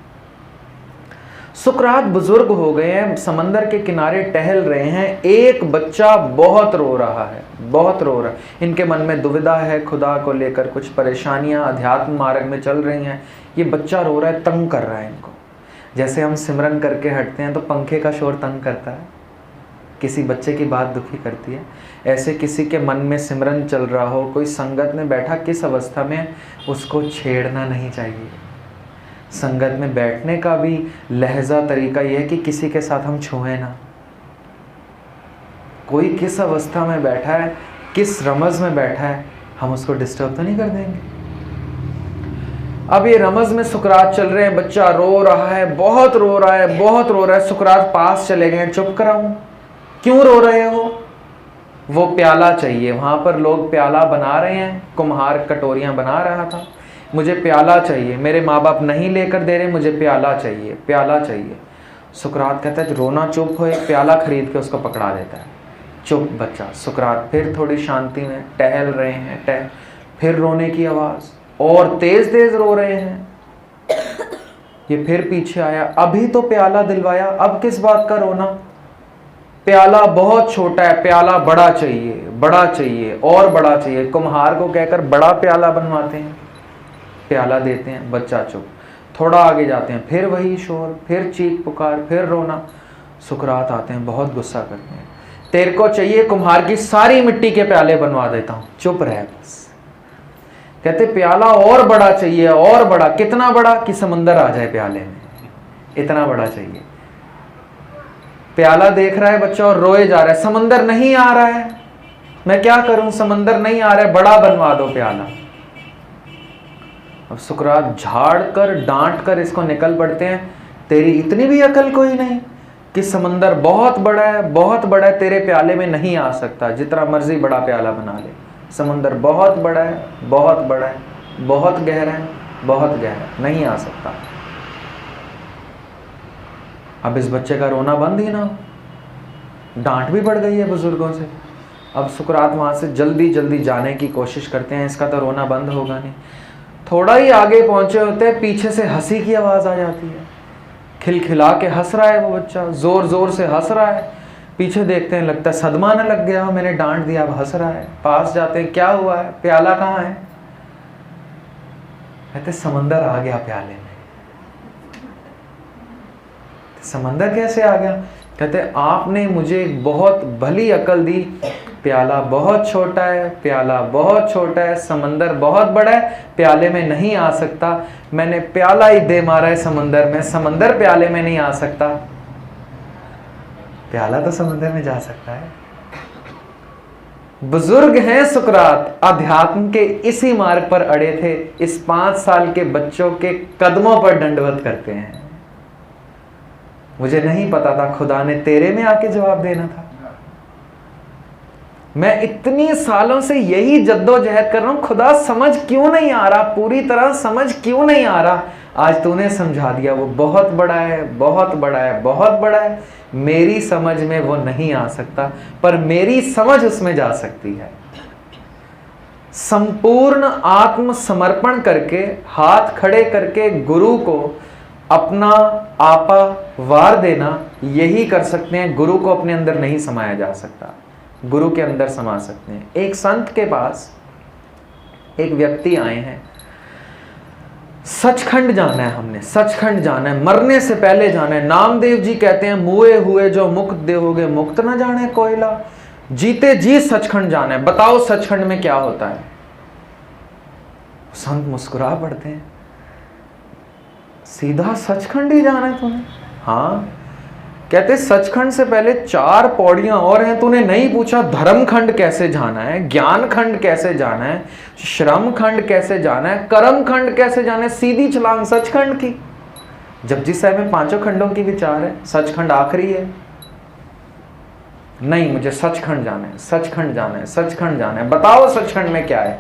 सुकरात बुजुर्ग हो गए हैं, समंदर के किनारे टहल रहे हैं। एक बच्चा बहुत रो रहा है, बहुत रो रहा है। इनके मन में दुविधा है, खुदा को लेकर कुछ परेशानियां, अध्यात्म मार्ग में चल रही हैं। ये बच्चा रो रहा है, तंग कर रहा है इनको। जैसे हम सिमरन करके हटते हैं तो पंखे का शोर तंग करता है, किसी बच्चे की बात दुखी करती है, ऐसे किसी के मन में सिमरन चल रहा हो, कोई संगत में बैठा, किस अवस्था में उसको छेड़ना नहीं चाहिए। संगत में बैठने का भी लहजा तरीका यह है कि किसी के साथ हम छुएं ना। कोई किस अवस्था में बैठा है, किस रमज में बैठा है, हम उसको डिस्टर्ब तो नहीं कर देंगे। अब ये रमज में सुकरात चल रहे हैं, बच्चा रो रहा है, बहुत रो रहा है, बहुत रो रहा है। सुकरात पास चले गए, चुप कराऊं, क्यों रो रहे हो? वो प्याला चाहिए। वहां पर लोग प्याला बना रहे हैं, कुम्हार कटोरियां बना रहा था। मुझे प्याला चाहिए, मेरे माँ बाप नहीं लेकर दे रहे, मुझे प्याला चाहिए, प्याला चाहिए। सुकरात कहता है रोना चुप हो, एक प्याला खरीद के उसको पकड़ा देता है। चुप बच्चा। सुकरात फिर थोड़ी शांति में टहल रहे हैं, फिर रोने की आवाज, और तेज तेज रो रहे हैं। ये फिर पीछे आया, अभी तो प्याला दिलवाया, अब किस बात का रोना? प्याला बहुत छोटा है, प्याला बड़ा चाहिए, बड़ा चाहिए और बड़ा चाहिए। कुम्हार को कहकर बड़ा प्याला बनवाते हैं, प्याला देते हैं, बच्चा चुप। थोड़ा आगे जाते हैं, फिर वही शोर, फिर चीख पुकार, फिर रोना। सुकरात आते हैं, बहुत गुस्सा करते हैं, तेरे को चाहिए कुम्हार की सारी मिट्टी के प्याले बनवा देता हूं, चुप रह बस। कहते प्याला और बड़ा चाहिए, और बड़ा। कितना बड़ा? कि समंदर आ जाए प्याले में, इतना बड़ा चाहिए। प्याला देख रहा है बच्चा और रोए जा रहा है, समंदर नहीं आ रहा है, मैं क्या करूं, समंदर नहीं आ रहा है, बड़ा बनवा दो प्याला। अब सुकरात झाड़ कर डांट कर इसको निकल पड़ते हैं, तेरी इतनी भी अकल कोई नहीं कि समंदर बहुत बड़ा है, बहुत बड़ा है, तेरे प्याले में नहीं आ सकता, जितना मर्जी बड़ा प्याला बना ले। समंदर बहुत बड़ा है, बहुत बड़ा है, बहुत गहरा है, बहुत गहरा, नहीं आ सकता। अब इस बच्चे का रोना बंद ही ना, डांट भी पड़ गई है बुजुर्गों से। अब सुकरात वहां से जल्दी जल्दी जाने की कोशिश करते हैं, इसका तो रोना बंद होगा नहीं। थोड़ा ही आगे पहुंचे होते हैं, पीछे से हंसी की आवाज आ जाती है। खिलखिला के हंस रहा है वो बच्चा, जोर जोर से हंस रहा है। पीछे देखते हैं, लगता है सदमा न लग गया हो, मैंने डांट दिया, अब हंस रहा है। पास जाते हैं, क्या हुआ है, प्याला कहाँ है? कहते समंदर आ गया प्याले में। समंदर कैसे आ गया? कहते आपने मुझे बहुत भली अकल दी, प्याला बहुत छोटा है, प्याला बहुत छोटा है, समंदर बहुत बड़ा है, प्याले में नहीं आ सकता। मैंने प्याला ही दे मारा है समंदर में, समंदर प्याले में नहीं आ सकता। प्याला तो समंदर में जा सकता है। बुजुर्ग हैं सुकरात, अध्यात्म के इसी मार्ग पर अड़े थे, इस 5 साल के बच्चों के कदमों पर दंडवत करते हैं। मुझे नहीं पता था खुदा ने तेरे में आके जवाब देना था। मैं इतनी सालों से यही जद्दोजहद कर रहा हूं, खुदा समझ क्यों नहीं आ रहा, पूरी तरह समझ क्यों नहीं आ रहा। आज तूने समझा दिया, वो बहुत बड़ा है, बहुत बड़ा है, बहुत बड़ा है। मेरी समझ में वो नहीं आ सकता, पर मेरी समझ उसमें जा सकती है। संपूर्ण आत्मसमर्पण करके, हाथ खड़े करके गुरु को अपना आपा वार देना, यही कर सकते हैं। गुरु को अपने अंदर नहीं समाया जा सकता, गुरु के अंदर समा सकते हैं। एक संत के पास एक व्यक्ति आए हैं, सचखंड जाना है, हमने सचखंड जाना है, मरने से पहले जाना है। नामदेव जी कहते हैं मुए हुए जो मुक्त देहोगे मुक्त न जाने कोयला, जीते जी सचखंड जाना है। बताओ सचखंड में क्या होता है? संत मुस्कुरा पड़ते हैं, सीधा सचखंड ही जाना है तूने? हाँ। कहते सचखंड से पहले 4 पौड़ियां और हैं, तूने नहीं पूछा धर्म खंड कैसे जाना है, ज्ञान खंड कैसे जाना है, श्रम खंड कैसे जाना है, कर्म खंड कैसे जाना है, सीधी छलांग सचखंड की। जपजी साहब में 5 खंडों की विचार है, सचखंड आखिरी है। नहीं, मुझे सचखंड जाना है, सचखंड जाना है, सचखंड जाना है। बताओ सचखंड में क्या है?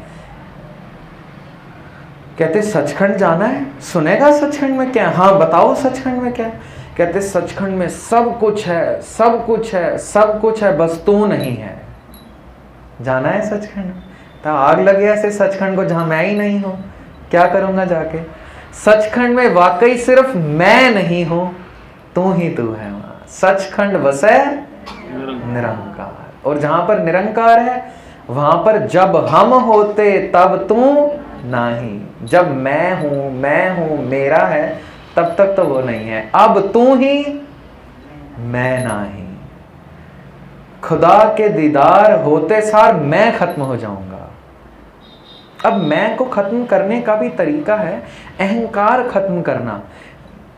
कहते सचखंड जाना है, सुनेगा सचखंड में क्या है? हाँ बताओ सचखंड में क्या है? कहते सचखंड में सब कुछ है, सब कुछ है, सब कुछ है, बस तू नहीं है। जाना है सचखंड? तो आग लगे ऐसे सचखंड को जहां मैं ही नहीं हूं, क्या करूंगा जाके? सचखंड में वाकई सिर्फ मैं नहीं हूं, तू ही तू है। वहां सचखंड वसै निरंकार, और जहां पर निरंकार है वहां पर जब हम होते तब तू नहीं। जब मैं हूं मेरा है, तब तक तो वो नहीं है। अब तू ही मैं नहीं। खुदा के दीदार होते सार मैं खत्म हो जाऊंगा। अब मैं को खत्म करने का भी तरीका है, अहंकार खत्म करना।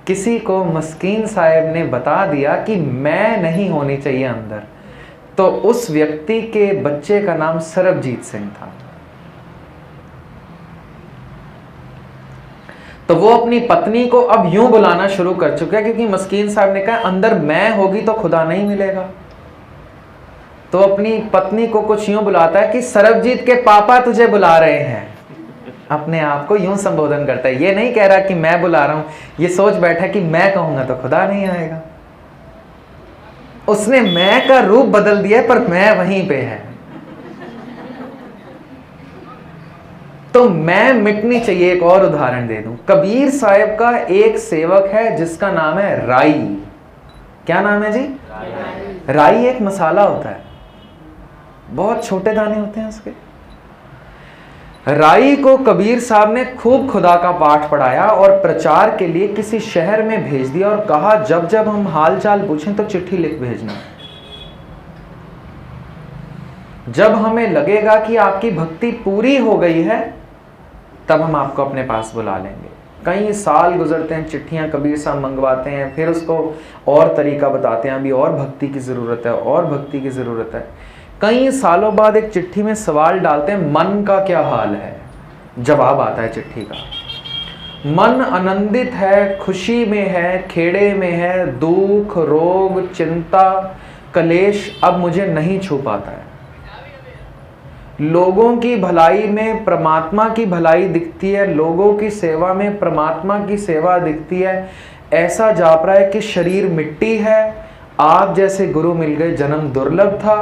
किसी को मस्कीन साहब ने बता दिया कि मैं नहीं होनी चाहिए अंदर, तो उस व्यक्ति के बच्चे का नाम सरबजीत सिंह था। तो वो अपनी पत्नी को अब यूं बुलाना शुरू कर चुका है, क्योंकि मस्कीन साहब ने कहा अंदर मैं होगी तो खुदा नहीं मिलेगा। तो अपनी पत्नी को कुछ यूं बुलाता है कि सरबजीत के पापा तुझे बुला रहे हैं। अपने आप को यूं संबोधन करता है, ये नहीं कह रहा कि मैं बुला रहा हूं, ये सोच बैठा कि मैं कहूंगा तो खुदा नहीं आएगा। उसने मैं का रूप बदल दिया, पर मैं वहीं पे है। तो मैं मिटनी चाहिए। एक और उदाहरण दे दूं, कबीर साहब का एक सेवक है जिसका नाम है राई। क्या नाम है जी? राई एक मसाला होता है, बहुत छोटे दाने होते हैं उसके। राई को कबीर साहब ने खूब खुदा का पाठ पढ़ाया और प्रचार के लिए किसी शहर में भेज दिया और कहा जब जब हम हाल चाल पूछें तो चिट्ठी लिख भेजना। जब हमें लगेगा कि आपकी भक्ति पूरी हो गई है तब हम आपको अपने पास बुला लेंगे। कई साल गुजरते हैं, चिट्ठियां कबीर साहब मंगवाते हैं, फिर उसको और तरीका बताते हैं, अभी और भक्ति की ज़रूरत है, और भक्ति की ज़रूरत है। कई सालों बाद एक चिट्ठी में सवाल डालते हैं, मन का क्या हाल है? जवाब आता है चिट्ठी का, मन आनंदित है, खुशी में है, खेड़े में है, दुख रोग चिंता कलेश अब मुझे नहीं छू पाता है। लोगों की भलाई में परमात्मा की भलाई दिखती है, लोगों की सेवा में परमात्मा की सेवा दिखती है। ऐसा जाप रहा है कि शरीर मिट्टी है, आप जैसे गुरु मिल गए, जन्म दुर्लभ था,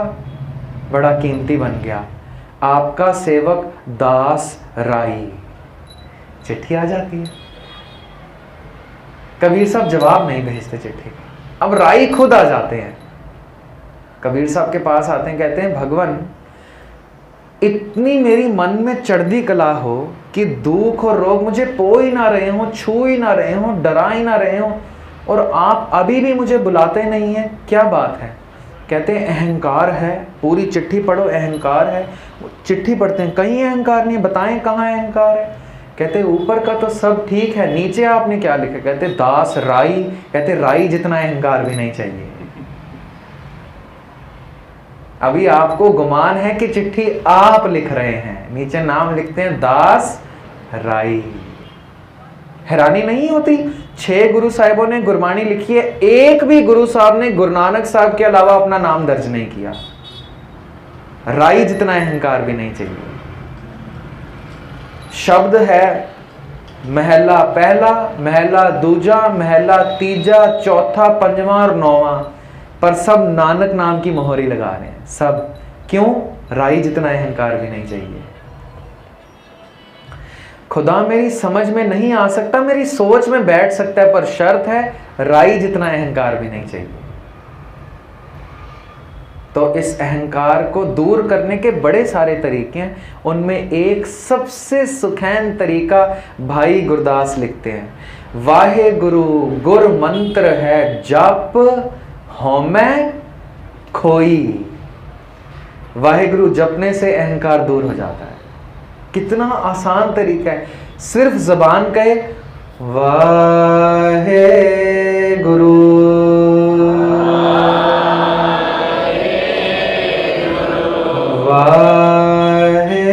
बड़ा कीमती बन गया, आपका सेवक दास राई। चिट्ठी आ जाती है, कबीर साहब जवाब नहीं भेजते चिट्ठी का। अब राई खुद आ जाते हैं, कबीर साहब के पास आते हैं, कहते हैं भगवान इतनी मेरी मन में चढ़ती कला हो कि दुख और रोग मुझे पो ही ना रहे हो, छू ही ना रहे हो, डरा ही ना रहे हो, और आप अभी भी मुझे बुलाते नहीं हैं, क्या बात है? कहते हैं अहंकार है। पूरी चिट्ठी पढ़ो, अहंकार है। चिट्ठी पढ़ते हैं, कहीं अहंकार नहीं, बताएं कहाँ अहंकार है? कहते ऊपर का तो सब ठीक है, नीचे आपने क्या लिखा? कहते दास राई। कहते राई जितना अहंकार भी नहीं चाहिए। अभी आपको गुमान है कि चिट्ठी आप लिख रहे हैं, नीचे नाम लिखते हैं दास राई। हैरानी नहीं होती? 6 गुरु साहिबों ने गुरबाणी लिखी है, एक भी गुरु साहब ने गुरु नानक साहब के अलावा अपना नाम दर्ज नहीं किया। राई जितना अहंकार भी नहीं चाहिए। शब्द है महला पहला, महला दूजा, महला तीजा, चौथा, पंजवां और 9वां, पर सब नानक नाम की मोहरी लगा रहे हैं। सब क्यों? राई जितना अहंकार भी नहीं चाहिए। खुदा मेरी समझ में नहीं आ सकता, मेरी सोच में बैठ सकता है, पर शर्त है राई जितना अहंकार भी नहीं चाहिए। तो इस अहंकार को दूर करने के बड़े सारे तरीके हैं, उनमें एक सबसे सुखैन तरीका भाई गुरदास लिखते हैं, वाहे गुरु गुर मंत्र है जप होमै खोई। वाहेगुरु जपने से अहंकार दूर हो जाता है। कितना आसान तरीका है, सिर्फ जबान कहे वाहे गुरु वाहे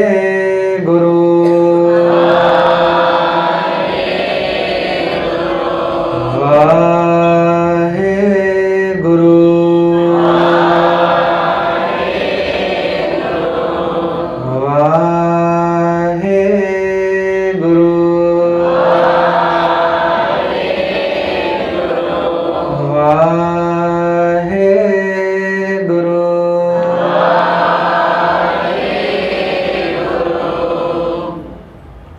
गुरु वाहे गुरु वाहे गुरु वाहे गुरु।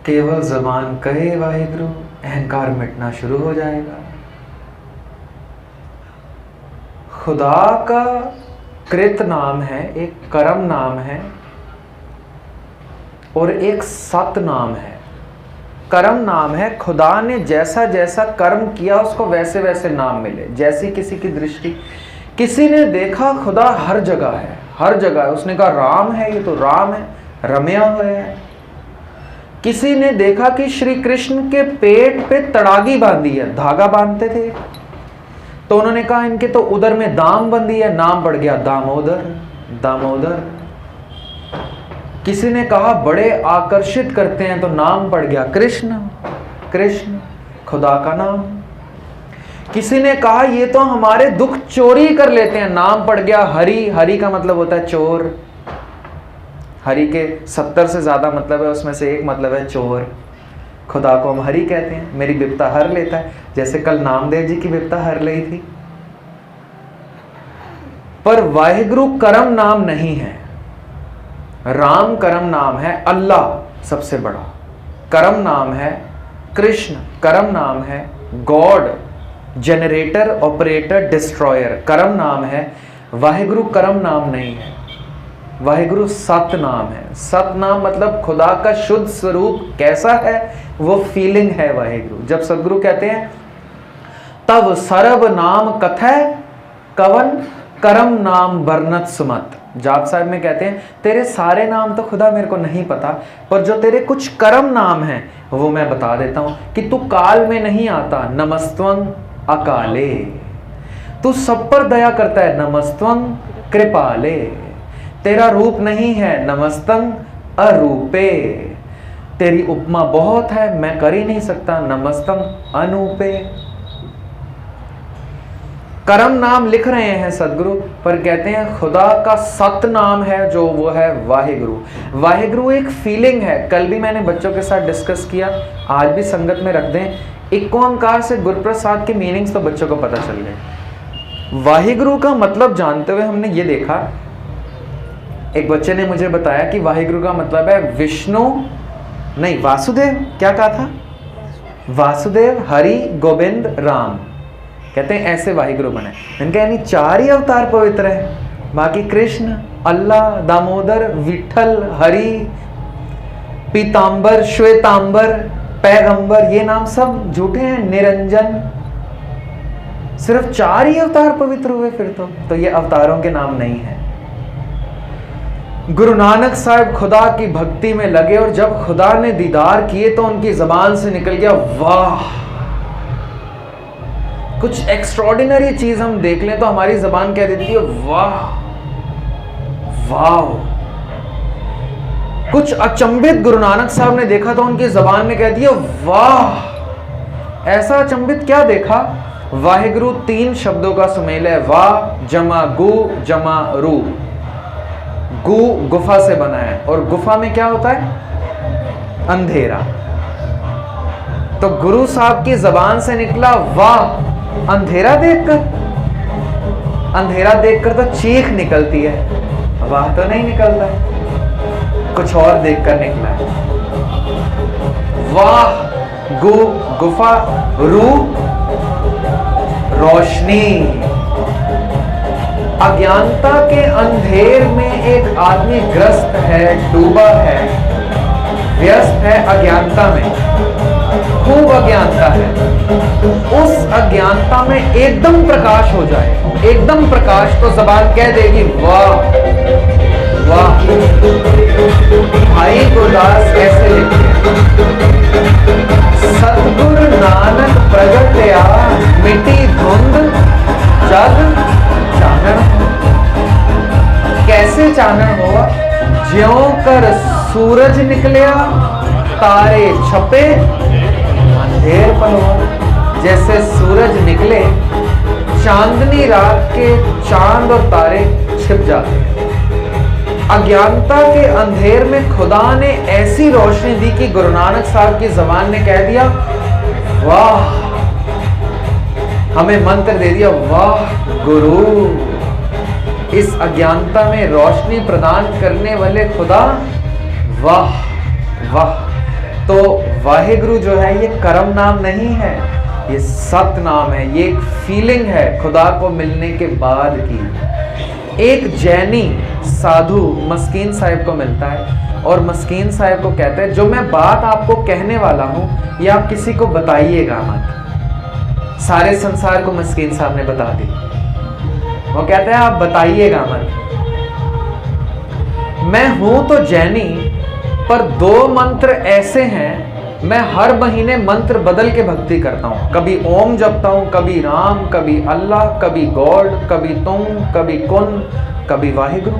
केवल जबान कहे वाहेगुरु, अहंकार मिटना शुरू हो जाएगा। खुदा का कृत नाम है, एक कर्म नाम है और एक सत नाम है। कर्म नाम है, खुदा ने जैसा जैसा कर्म किया उसको वैसे वैसे नाम मिले, जैसी किसी की दृष्टि। किसी ने देखा खुदा हर जगह है, हर जगह है, उसने कहा राम है, ये तो राम है, रम्या हुआ है। किसी ने देखा कि श्री कृष्ण के पेट पे तड़ागी बांधी है, धागा बांधते थे, तो उन्होंने कहा इनके तो उदर में दाम बंधी है, नाम पड़ गया दामोदर, दामोदर। किसी ने कहा बड़े आकर्षित करते हैं, तो नाम पड़ गया कृष्ण, कृष्ण, खुदा का नाम। किसी ने कहा ये तो हमारे दुख चोरी कर लेते हैं, नाम पड़ गया हरि। हरि का मतलब होता है चोर। हरि के 70 से ज्यादा मतलब है, उसमें से एक मतलब है चोर। खुदा को हम हरि कहते हैं, मेरी विपता हर लेता है, जैसे कल नामदेव जी की विपता हर ली थी। पर वाहेगुरु कर्म नाम नहीं है, राम कर्म नाम है, अल्लाह सबसे बड़ा कर्म नाम है, कृष्ण कर्म नाम है, गॉड जनरेटर ऑपरेटर डिस्ट्रॉयर कर्म नाम है। वाहेगुरु कर्म नाम नहीं है, वाहेगुरु सत नाम है। सत नाम मतलब खुदा का शुद्ध स्वरूप कैसा है, वो फीलिंग है वाहेगुरु। जब सदगुरु कहते हैं तब सर्व नाम कथय कवन कर्म नाम बरनत सुमत, जाप साहब में कहते हैं तेरे सारे नाम तो खुदा मेरे को नहीं पता, पर जो तेरे कुछ कर्म नाम हैं वो मैं बता देता हूं कि तू काल में नहीं आता, नमस्त्वं अकाले, तू सब पर दया करता है, नमस्त्वं कृपाले, तेरा रूप नहीं है, नमस्तं अरूपे, तेरी उपमा बहुत है मैं कर ही नहीं सकता, नमस्तं अनूपे। कर्म नाम लिख रहे हैं सदगुरु, पर कहते हैं खुदा का सत नाम है जो वो है वाहेगुरु। वाहेगुरु एक फीलिंग है, कल भी मैंने बच्चों के साथ डिस्कस किया, आज भी संगत में रख दें। एक ओंकार से गुरप्रसाद के मीनिंग्स तो बच्चों को पता चल गए। वाहेगुरु का मतलब जानते हुए हमने ये देखा, एक बच्चे ने मुझे बताया कि वाहेगुरु का मतलब है विष्णु नहीं वासुदेव, क्या कहा था, वासुदेव हरि गोविंद राम, कहते हैं ऐसे वाहेगुरु बने। इनके यानी 4 ही अवतार पवित्र है, बाकी कृष्ण, अल्लाह, दामोदर, विठल, हरि, पीतांबर, श्वेतांबर, पैगंबर, ये नाम सब झूठे हैं, निरंजन, सिर्फ 4 ही अवतार पवित्र हुए फिर तो ये अवतारों के नाम नहीं है। गुरु नानक साहब खुदा की भक्ति में लगे और जब खुदा ने दीदार किए तो उनकी जबान से निकल गया वाह। कुछ एक्स्ट्रॉर्डिनरी चीज हम देख लें तो हमारी जबान कह देती है वाह वाह। कुछ अचंभित गुरु नानक साहब ने देखा तो उनकी जबान ने कह दिया वाह। ऐसा अचंभित क्या देखा, वाहेगुरु 3 शब्दों का सुमेल है, वाह जमा गु जमा रू। गु गुफा से बना है और गुफा में क्या होता है, अंधेरा। तो गुरु साहब की जबान से निकला वाह। अंधेरा देखकर, अंधेरा देखकर तो चीख निकलती है, वाह तो नहीं निकलता है, कुछ और देखकर निकला है। वाह गु गुफा, रू रोशनी। अज्ञानता के अंधेर में एक आदमी ग्रस्त है, डूबा है, व्यस्त है अज्ञानता में, खूब अज्ञानता है। उस अज्ञानता में एकदम प्रकाश हो जाए, एकदम प्रकाश, तो जबान कह देगी वाह वाह। भाई गुरदास कैसे लिखते हैं, सतगुरु नानक प्रगटया मिटी धुंध जग चानन। कैसे चानन हुआ, ज्यों कर सूरज निकलिया तारे छपे अंधेर पलवा। जैसे सूरज निकले, चांदनी रात के चांद और तारे छिप जाते हैं। अज्ञानता के अंधेर में खुदा ने ऐसी रोशनी दी कि गुरु नानक साहब की जबान ने कह दिया वाह, हमें मंत्र दे दिया वाह गुरु। इस अज्ञानता में रोशनी प्रदान करने वाले खुदा, वाह वाह। तो वाहिगुरु जो है ये कर्म नाम नहीं है, ये सत नाम है, ये एक फीलिंग है खुदा को मिलने के बाद की। एक जैनी साधु मस्कीन साहिब को मिलता है और मस्कीन साहिब को कहते हैं जो मैं बात आपको कहने वाला हूं ये आप किसी को बताइएगा मत। सारे संसार को मस्कीन साहब ने बता दी। वो कहते हैं आप बताइएगा मत। मैं हूं तो जैनी, पर 2 मंत्र ऐसे हैं, मैं हर महीने मंत्र बदल के भक्ति करता हूं। कभी ओम जपता हूं, कभी राम, कभी अल्लाह, कभी गॉड, कभी तुम, कभी कुन, कभी वाहिगुरु।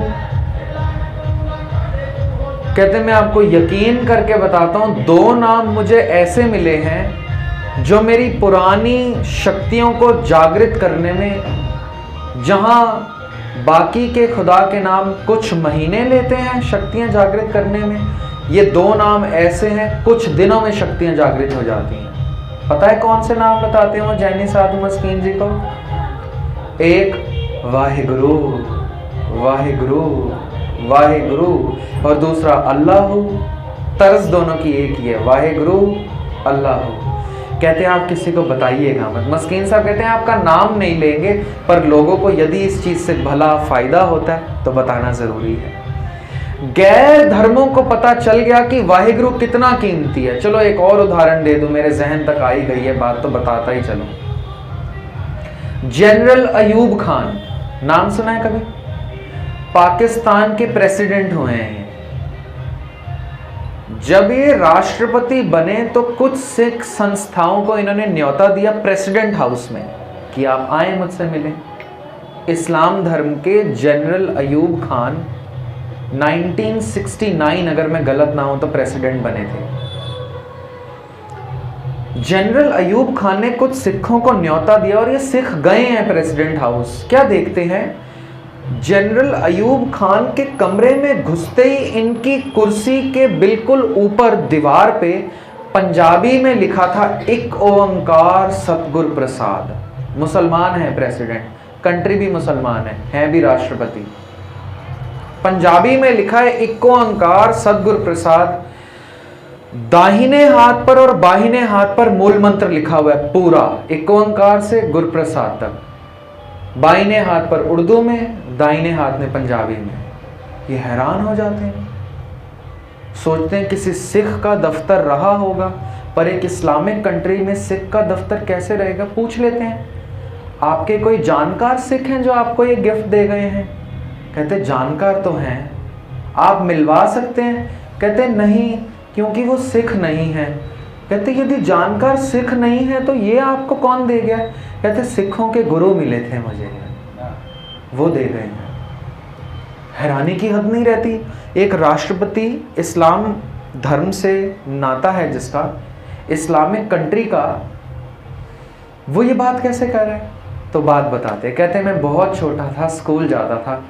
कहते मैं आपको यकीन करके बताता हूं, 2 नाम मुझे ऐसे मिले हैं जो मेरी पुरानी शक्तियों को जागृत करने में, जहां बाकी के खुदा के नाम कुछ महीने लेते हैं शक्तियां जागृत करने में, ये 2 नाम ऐसे हैं कुछ दिनों में शक्तियां जागृत हो जाती हैं। पता है कौन से नाम बताते हैं वो जैनी साधु मस्कीन जी को? एक वाहिगुरु वाहिगुरु वाहिगुरु और दूसरा अल्लाह। तर्ज दोनों की एक ही है, वाहिगुरु अल्लाह। कहते हैं आप किसी को बताइएगा मत। मस्कीन साहब कहते हैं आपका नाम नहीं लेंगे, पर लोगों को यदि इस चीज से भला फायदा होता है तो बताना जरूरी है। गैर धर्मों को पता चल गया कि वाहिगुरु कितना कीमती है। चलो एक और उदाहरण दे दूं, मेरे जहन तक आई गई है बात तो बताता ही चलो। जनरल अयूब खान नाम सुना है कभी? पाकिस्तान के प्रेसिडेंट हुए हैं। जब ये राष्ट्रपति बने तो कुछ सिख संस्थाओं को इन्होंने न्योता दिया प्रेसिडेंट हाउस में कि आप आए मुझसे मिलें। इस्लाम धर्म के जनरल अयूब खान 1969 अगर मैं गलत ना हूं तो प्रेसिडेंट बने थे। जनरल अयूब खान ने कुछ सिखों को न्योता दिया और ये सिख गए हैं प्रेसिडेंट हाउस। क्या देखते हैं, जनरल अयूब खान के कमरे में घुसते ही इनकी कुर्सी के बिल्कुल ऊपर दीवार पे पंजाबी में लिखा था एक ओंकार सतगुर प्रसाद। मुसलमान है प्रेसिडेंट, कंट्री भी मुसलमान है भी राष्ट्रपति। पंजाबी में लिखा है एक ओंकार सतगुर प्रसाद। दाहिने हाथ पर और बाहिने हाथ पर मूल मंत्र लिखा हुआ है पूरा, एक ओंकार से गुरप्रसाद तक। बाइने हाथ पर उर्दू में, दाहिने हाथ में पंजाबी में। ये हैरान हो जाते हैं, सोचते हैं किसी सिख का दफ्तर रहा होगा, पर एक इस्लामिक कंट्री में सिख का दफ्तर कैसे रहेगा। पूछ लेते हैं आपके कोई जानकार सिख हैं जो आपको ये गिफ्ट दे गए हैं? कहते जानकार तो हैं, आप मिलवा सकते हैं? कहते नहीं, क्योंकि वो सिख नहीं है। कहते यदि जानकार सिख नहीं है तो ये आपको कौन दे गया? कहते सिखों के गुरु मिले थे मुझे, वो दे गए हैं। हैरानी की हद नहीं रहती। एक राष्ट्रपति इस्लाम धर्म से नाता है जिसका, इस्लामिक कंट्री का, वो ये बात कैसे कर रहा है? तो बात बताते, कहते मैं बहुत छोटा था, स्कूल जाता था,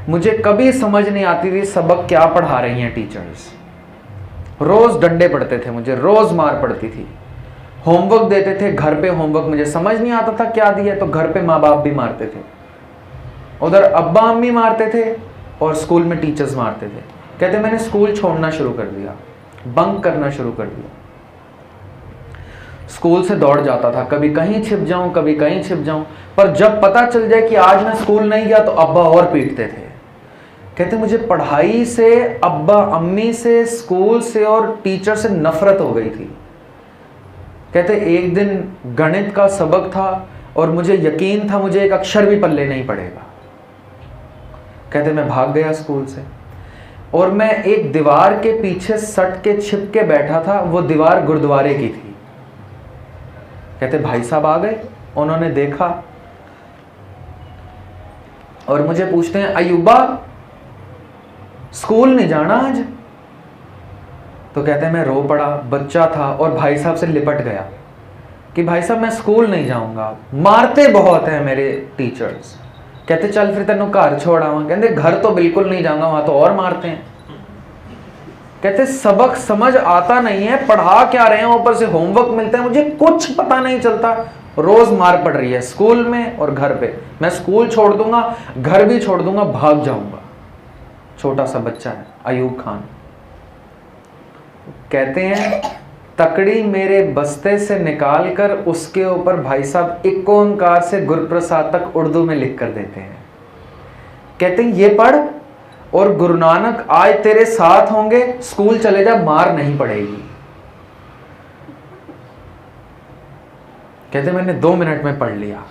मुझे कभी समझ नहीं आती थी सबक क्या पढ़ा रही हैं टीचर्स। रोज डंडे पड़ते थे मुझे, रोज मार पड़ती थी। होमवर्क देते थे घर पे, होमवर्क मुझे समझ नहीं आता था क्या दिया, तो घर पे माँ बाप भी मारते थे, उधर अब्बा अम्मी मारते थे और स्कूल में टीचर्स मारते थे। कहते मैंने स्कूल छोड़ना शुरू कर दिया, बंक करना शुरू कर दिया। स्कूल से दौड़ जाता था, कभी कहीं छिप जाऊं कभी कहीं छिप जाऊं, पर जब पता चल जाए कि आज मैं स्कूल नहीं गया तो अब्बा और पीटते थे। कहते मुझे पढ़ाई से, अब्बा अम्मी से, स्कूल से और टीचर से नफरत हो गई थी। कहते एक दिन गणित का सबक था और मुझे यकीन था मुझे एक अक्षर भी पल्ले नहीं पड़ेगा। कहते मैं भाग गया स्कूल से और मैं एक दीवार के पीछे सट के छिप के बैठा था, वो दीवार गुरुद्वारे की थी। कहते भाई साहब आ गए, उन्होंने देखा और मुझे पूछते हैं अयूबा स्कूल नहीं जाना आज? तो कहते हैं मैं रो पड़ा, बच्चा था और भाई साहब से लिपट गया कि भाई साहब मैं स्कूल नहीं जाऊंगा, मारते बहुत हैं मेरे टीचर्स। कहते चल फिर तेनों घर छोड़ आवा। कहते घर तो बिल्कुल नहीं जाऊंगा, वहां तो और मारते हैं। कहते सबक समझ आता नहीं है, पढ़ा क्या रहे हैं, ऊपर से होमवर्क मिलता है, मुझे कुछ पता नहीं चलता। रोज मार पड़ रही है स्कूल में और घर पे। मैं स्कूल छोड़ दूंगा, घर भी छोड़ दूंगा, भाग जाऊंगा। छोटा सा बच्चा है अयूब खान। कहते हैं तकड़ी मेरे बस्ते से निकाल कर उसके ऊपर भाई साहब एक ओंकार से गुरुप्रसाद तक उर्दू में लिख कर देते हैं। कहते हैं ये पढ़ और गुरु नानक आज तेरे साथ होंगे, स्कूल चले जा, मार नहीं पड़ेगी। कहते मैंने 2 मिनट में पढ़ लिया।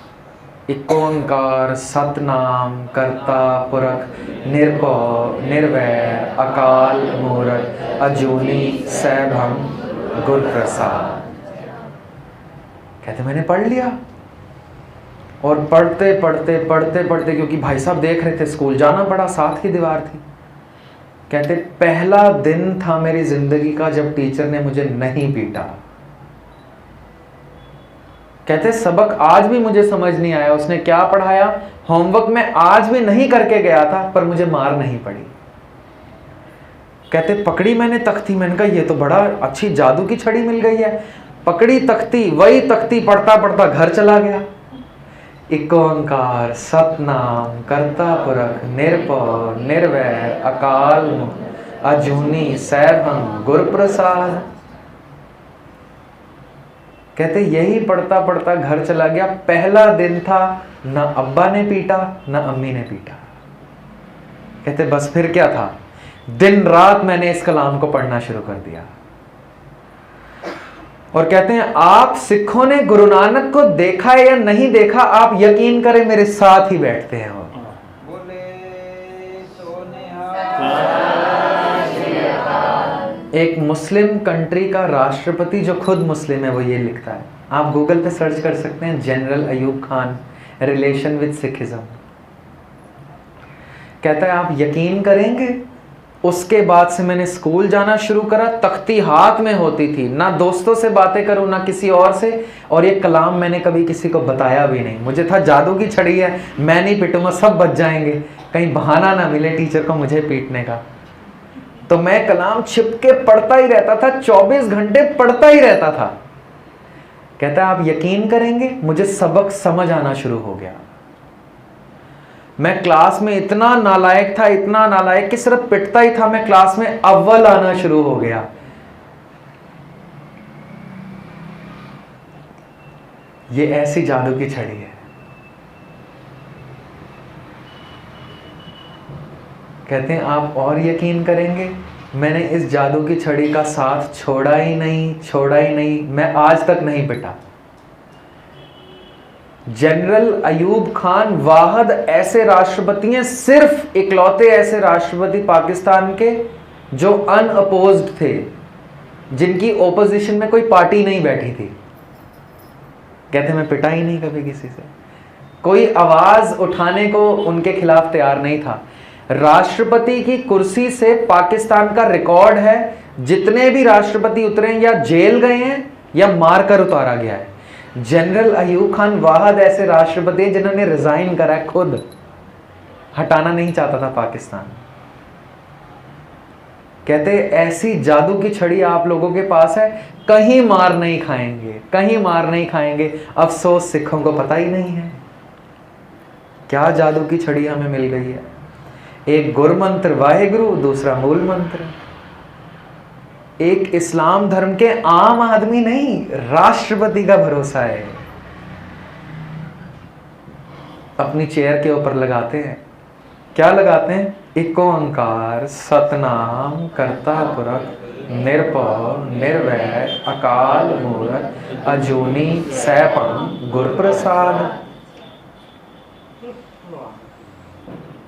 एक ओंकार सतनाम करता पुरख निर्भव निर्वैर अकाल मूरत अजूनी सैभम गुर प्रसाद। कहते मैंने पढ़ लिया और पढ़ते पढ़ते पढ़ते पढ़ते, क्योंकि भाई साहब देख रहे थे, स्कूल जाना पड़ा, साथ ही दीवार थी। कहते पहला दिन था मेरी जिंदगी का जब टीचर ने मुझे नहीं पीटा। कहते सबक आज भी मुझे समझ नहीं आया उसने क्या पढ़ाया, होमवर्क में आज भी नहीं करके गया था, पर मुझे मार नहीं पड़ी। कहते पकड़ी मैंने तख्ती, मैंने कहा ये तो बड़ा अच्छी जादू की छड़ी मिल गई है। पकड़ी तख्ती, वही तख्ती पढ़ता पढ़ता घर चला गया। एक ओंकार सतनाम करता पुरख निर्भव निर्वैर अकाल अजूनी सैभम गुर प्रसाद। कहते यही पढ़ता पढ़ता घर चला गया। पहला दिन था, ना अब्बा ने पीटा ना अम्मी ने पीटा। कहते बस फिर क्या था, दिन रात मैंने इस कलाम को पढ़ना शुरू कर दिया। और कहते हैं आप सिखों ने गुरु नानक को देखा है या नहीं देखा, आप यकीन करें मेरे साथ ही बैठते हैं। वो एक मुस्लिम कंट्री का राष्ट्रपति जो खुद मुस्लिम है वो ये लिखता है। आप गूगल पे सर्च कर सकते हैं general Ayub Khan relation with Sikhism. कहता है आप यकीन करेंगे उसके बाद से मैंने स्कूल जाना शुरू करा, तख्ती हाथ में होती थी, ना दोस्तों से बातें करूं ना किसी और से, और ये कलाम मैंने कभी किसी को बताया भी नहीं। मुझे था जादू की छड़ी है, मैं नहीं पीटूंगा, सब बच जाएंगे, कहीं बहाना ना मिले टीचर को मुझे पीटने का। तो मैं कलाम छिप के पढ़ता ही रहता था, 24 घंटे पढ़ता ही रहता था। कहता है आप यकीन करेंगे मुझे सबक समझ आना शुरू हो गया। मैं क्लास में इतना नालायक था, इतना नालायक कि सिर्फ पिटता ही था, मैं क्लास में अव्वल आना शुरू हो गया। ये ऐसी जादू की छड़ी है। कहते हैं आप और यकीन करेंगे मैंने इस जादू की छड़ी का साथ छोड़ा ही नहीं, मैं आज तक नहीं पिटा। जनरल अयूब खान वाहद ऐसे राष्ट्रपति हैं, सिर्फ इकलौते ऐसे राष्ट्रपति पाकिस्तान के जो अनअपोज्ड थे, जिनकी ओपोजिशन में कोई पार्टी नहीं बैठी थी। कहते मैं पिटा ही नहीं कभी किसी से, कोई आवाज उठाने को उनके खिलाफ तैयार नहीं था। राष्ट्रपति की कुर्सी से पाकिस्तान का रिकॉर्ड है, जितने भी राष्ट्रपति उतरे या जेल गए हैं या मारकर उतारा गया है। जनरल अयूब खान वाहद ऐसे राष्ट्रपति हैं जिन्होंने रिजाइन करा है, खुद हटाना नहीं चाहता था पाकिस्तान। कहते ऐसी जादू की छड़ी आप लोगों के पास है, कहीं मार नहीं खाएंगे, कहीं मार नहीं खाएंगे। अफसोस सिखों को पता ही नहीं है क्या जादू की छड़ी हमें मिल गई है। एक गुर मंत्र वाहेगुरु, दूसरा मूल मंत्र। एक इस्लाम धर्म के आम आदमी नहीं, राष्ट्रपति का भरोसा है। अपनी चेयर के ऊपर लगाते हैं, क्या लगाते हैं? एक ओंकार सतनाम करता पुरख निर्भव निर्वैर अकाल मूरत अजूनी सैपम गुरुप्रसाद।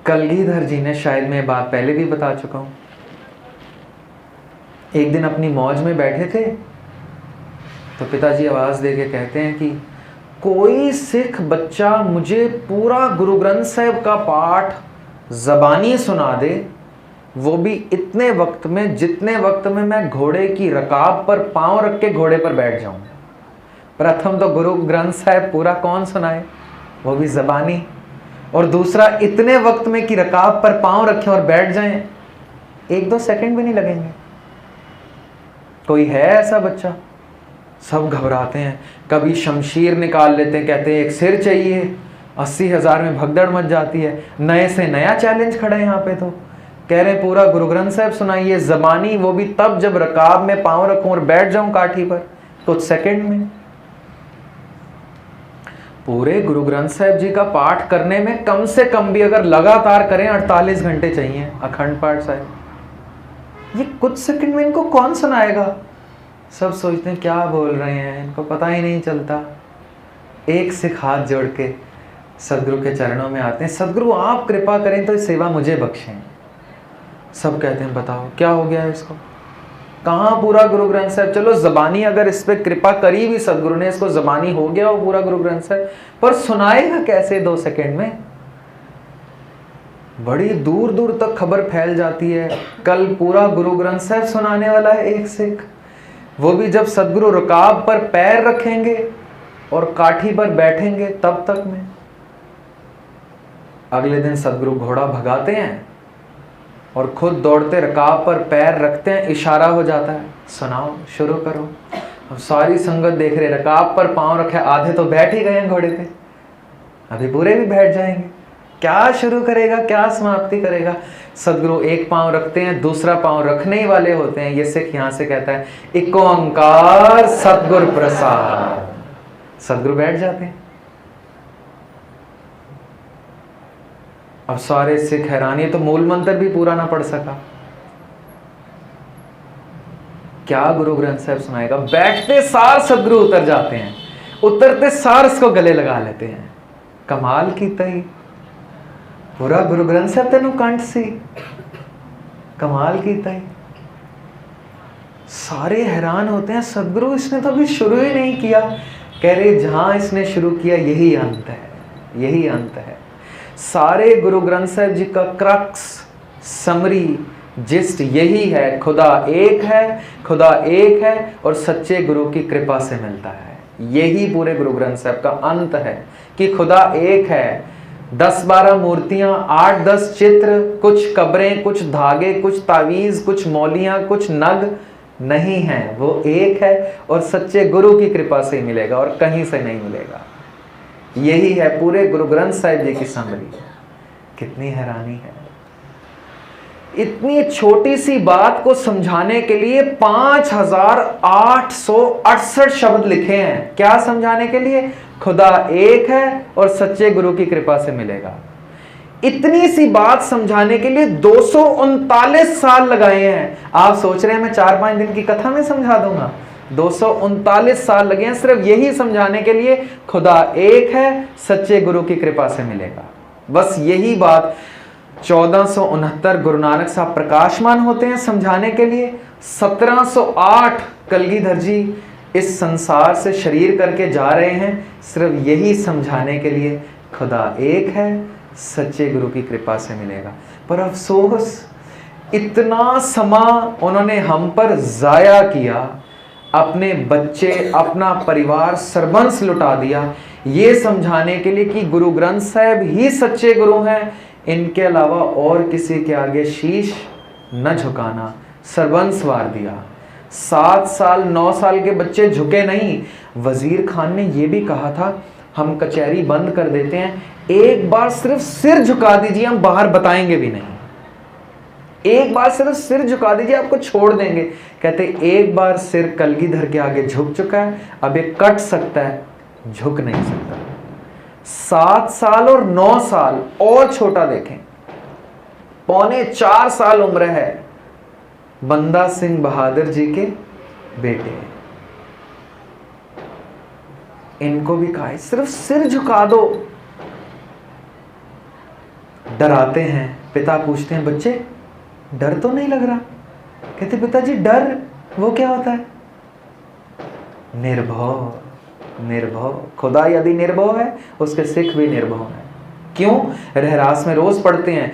कलगीधर जी ने, शायद मैं बात पहले भी बता चुका हूं, एक दिन अपनी मौज में बैठे थे तो पिताजी आवाज दे के कहते हैं कि कोई सिख बच्चा मुझे पूरा गुरु ग्रंथ साहिब का पाठ ज़बानी सुना दे, वो भी इतने वक्त में जितने वक्त में मैं घोड़े की रकाब पर पांव रख के घोड़े पर बैठ जाऊं। प्रथम तो गुरु ग्रंथ साहिब पूरा कौन सुनाए, वो भी ज़बानी, और दूसरा इतने वक्त में कि रकाब पर पांव रखें और बैठ जाएं, 1-2 सेकंड भी नहीं लगेंगे। कोई है ऐसा बच्चा? सब घबराते हैं, कभी शमशीर निकाल लेते हैं, कहते हैं एक सिर चाहिए, 80,000 में भगदड़ मच जाती है। नए से नया चैलेंज खड़ा है यहाँ पे, तो कह रहे हैं पूरा गुरु ग्रंथ साहिब सुनाइए ज़बानी, वो भी तब जब रकाब में पांव रखूं और बैठ जाऊं काठी पर, कुछ सेकंड में। पूरे गुरु ग्रंथ साहिब जी का पाठ करने में कम से कम भी अगर लगातार करें 48 घंटे चाहिए, अखंड पाठ साहिब। ये कुछ सेकंड में इनको कौन सुनाएगा? सब सोचते हैं क्या बोल रहे हैं, इनको पता ही नहीं चलता। एक सिख हाथ जोड़ के सदगुरु के चरणों में आते हैं, सदगुरु आप कृपा करें तो सेवा मुझे बख्शें। सब कहते हैं बताओ क्या हो गया है इसको, कहाँ पूरा गुरु ग्रंथ साहिब, चलो ज़बानी अगर इस पे कृपा करी भी सदगुरु ने, इसको ज़बानी हो गया वो पूरा गुरु ग्रंथ साहिब, पर सुनाएगा कैसे 2 सेकंड में? बड़ी दूर दूर तक खबर फैल जाती है, कल पूरा गुरु ग्रंथ साहिब सुनाने वाला है एक सिख, वो भी जब सदगुरु रकाब पर पैर रखेंगे और काठी पर बैठेंगे तब तक में। अगले दिन सदगुरु घोड़ा भगाते हैं और खुद दौड़ते रकाब पर पैर रखते हैं, इशारा हो जाता है सुनाओ शुरू करो। अब सारी संगत देख रहे, रकाब पर पांव रखे, आधे तो बैठ ही गए हैं घोड़े पे, अभी पूरे भी बैठ जाएंगे, क्या शुरू करेगा क्या समाप्ति करेगा? सदगुरु एक पांव रखते हैं, दूसरा पांव रखने ही वाले होते हैं, ये सिख यहां से कहता है एक ओंकार सतगुर प्रसाद, सदगुरु बैठ जाते हैं। अब सारे सिख हैरान, ये तो मूल मंत्र भी पूरा ना पढ़ सका, क्या गुरु ग्रंथ साहिब सुनाएगा? बैठते सार सदगुरु उतर जाते हैं, उतरते सार इसको गले लगा लेते हैं। कमाल की तई, पूरा गुरु ग्रंथ साहिब तेनू कंठ सी, कमाल की तई। सारे हैरान होते हैं, सदगुरु इसने तो अभी शुरू ही नहीं किया। कह रहे जहां इसने शुरू किया यही अंत है, यही अंत है। सारे गुरु ग्रंथ साहिब जी का क्रक्स, समरी, जिस्ट यही है, खुदा एक है, खुदा एक है और सच्चे गुरु की कृपा से मिलता है। यही पूरे गुरु ग्रंथ साहिब का अंत है कि खुदा एक है। 10-12 मूर्तियां, 8-10 चित्र, कुछ कब्रें, कुछ धागे, कुछ तावीज, कुछ मौलियां, कुछ नग नहीं है, वो एक है और सच्चे गुरु की कृपा से ही मिलेगा और कहीं से नहीं मिलेगा। यही है पूरे गुरु ग्रंथ साहिब जी की समरी। कितनी हैरानी है, इतनी छोटी सी बात को समझाने के लिए 5868 शब्द लिखे हैं। क्या समझाने के लिए? खुदा एक है और सच्चे गुरु की कृपा से मिलेगा। इतनी सी बात समझाने के लिए 239 साल लगाए हैं। आप सोच रहे हैं मैं 4-5 दिन की कथा में समझा दूंगा? 239 साल लगे हैं सिर्फ यही समझाने के लिए, खुदा एक है, सच्चे गुरु की कृपा से मिलेगा। बस यही बात 1469 गुरु नानक साहब प्रकाशमान होते हैं समझाने के लिए। 1708 कलगीधर जी इस संसार से शरीर करके जा रहे हैं सिर्फ यही समझाने के लिए, खुदा एक है, सच्चे गुरु की कृपा से मिलेगा। पर अफसोस इतना समा उन्होंने हम पर जाया किया, अपने बच्चे, अपना परिवार सर्वंस लुटा दिया ये समझाने के लिए कि गुरु ग्रंथ साहिब ही सच्चे गुरु हैं, इनके अलावा और किसी के आगे शीश न झुकाना, सर्वंस वार दिया। 7 साल 9 साल के बच्चे झुके नहीं। वजीर खान ने यह भी कहा था हम कचहरी बंद कर देते हैं, एक बार सिर्फ सिर झुका दीजिए, हम बाहर बताएंगे भी नहीं। एक बार सिर्फ सिर झुका दीजिए, आपको छोड़ देंगे। कहते एक बार सिर कलगीधर के आगे झुक चुका है, अब ये कट सकता है, झुक नहीं सकता। 7 साल और 9 साल और छोटा देखें, 3.25 साल उम्र है, बंदा सिंह बहादुर जी के बेटे। इनको भी कहा सिर्फ सिर झुका दो। डराते हैं, पिता पूछते हैं बच्चे डर तो नहीं लग रहा? कहते पिताजी डर वो क्या होता है? निर्भव। निर्भव, खुदा यदि निर्भव है उसके सिख भी निर्भव है। क्यों? रहरास में रोज पढ़ते हैं,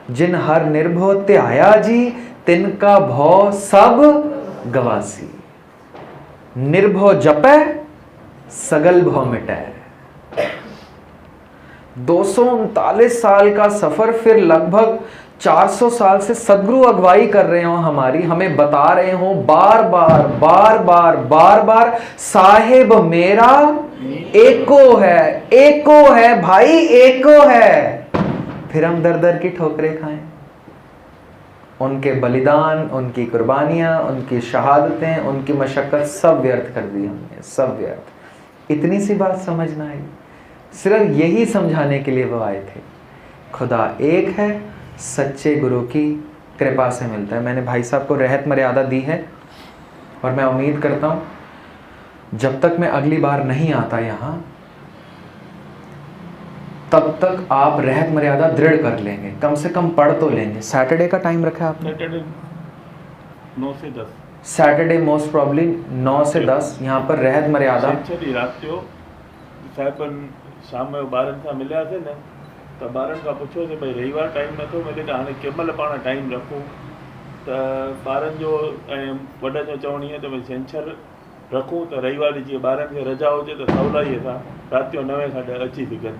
जिन हर निर्भव त्याया जी, तिनका भव सब गवासी। निर्भव जपै सगल भव मिटै। 239 साल का सफर, फिर लगभग 400 साल से सदगुरु अगुवाई कर रहे हो हमारी, हमें बता रहे हो बार बार साहिब मेरा एको है भाई, एको है। फिर हम दर दर की ठोकरें खाएं। उनके बलिदान, उनकी कुर्बानियां, उनकी शहादतें, उनकी मशक्कत सब व्यर्थ कर दी हमने, सब व्यर्थ। इतनी सी बात समझना आई, सिर्फ यही समझाने के लिए वो आए थे। खुदा एक है, सच्चे गुरु की कृपा से मिलता है। मैंने भाई साहब को रहत मर्यादा दी है और मैं उम्मीद करता हूं जब तक मैं अगली बार नहीं आता यहाँ, तब तक आप रहत मर्यादा दृढ़ कर लेंगे, कम से कम पढ़ तो लेंगे। सैटरडे का टाइम रखा है आपने? सैटरडे 9 से 10। सैटरडे मोस्ट प्रॉब्ली 9 से 10 यहाँ पर रहत मर्यादा। रात जो साहिब शाम में ॿारनि सां मिलियासीं न, त ॿारनि खां पुछियोसीं भई रविवार टाइम नथो मिले त हाणे कंहिं पाण टाइम रखूं, त ॿारनि जो ऐं वॾनि जो चवणु ईअं त भई छंछरु रखूं त रविवार जीअं ॿारनि खे रजा हुजे त सवलाईअ सां राति जो 9 खां 10 अची सघनि।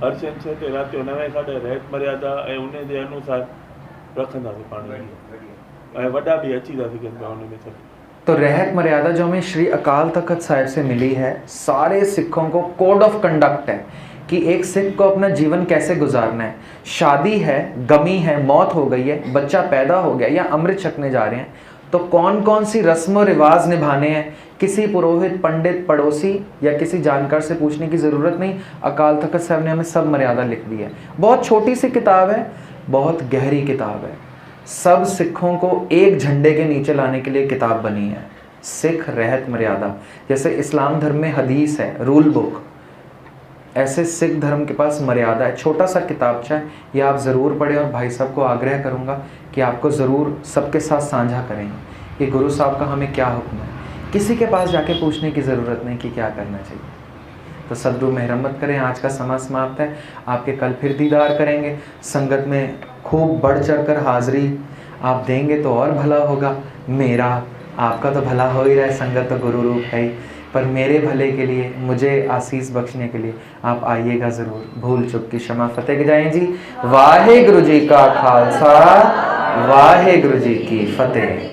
हर छंछर ते राति जो 9 खां 10 रहत मर्यादा ऐं उन जे अनुसार रखंदासीं पाण, ऐं वॾा बि अची था सघनि पिया उन में सभु। तो रहत मर्यादा जो हमें श्री अकाल तख्त साहिब से मिली है, सारे सिखों को कोड ऑफ कंडक्ट है कि एक सिख को अपना जीवन कैसे गुजारना है। शादी है, गमी है, मौत हो गई है, बच्चा पैदा हो गया या अमृत छकने जा रहे हैं, तो कौन कौन सी रस्म और रिवाज निभाने हैं, किसी पुरोहित, पंडित, पड़ोसी या किसी जानकार से पूछने की ज़रूरत नहीं। अकाल तख्त साहिब ने हमें सब मर्यादा लिख दी है। बहुत छोटी सी किताब है, बहुत गहरी किताब है। सब सिखों को एक झंडे के नीचे लाने के लिए किताब बनी है, सिख रहत मर्यादा। जैसे इस्लाम धर्म में हदीस है, रूल बुक, ऐसे सिख धर्म के पास मर्यादा है। छोटा सा किताबचा है, ये आप ज़रूर पढ़ें और भाई साहब को आग्रह करूँगा कि आपको ज़रूर सबके साथ साझा करें कि गुरु साहब का हमें क्या हुक्म है। किसी के पास जाके पूछने की ज़रूरत नहीं कि क्या करना चाहिए। तो सदगुरु मेहरमत करें। आज का समय समाप्त है, आपके कल फिर दीदार करेंगे। संगत में खूब बढ़ चढ़ कर हाज़िरी आप देंगे तो और भला होगा। मेरा आपका तो भला हो ही रहा है, संगत तो गुरु रूप है ही, पर मेरे भले के लिए, मुझे आशीष बख्शने के लिए आप आइएगा ज़रूर। भूल चुक की क्षमा फतेह जाएं जी। वाहे गुरु जी का खालसा, वाहे गुरु जी की फतेह।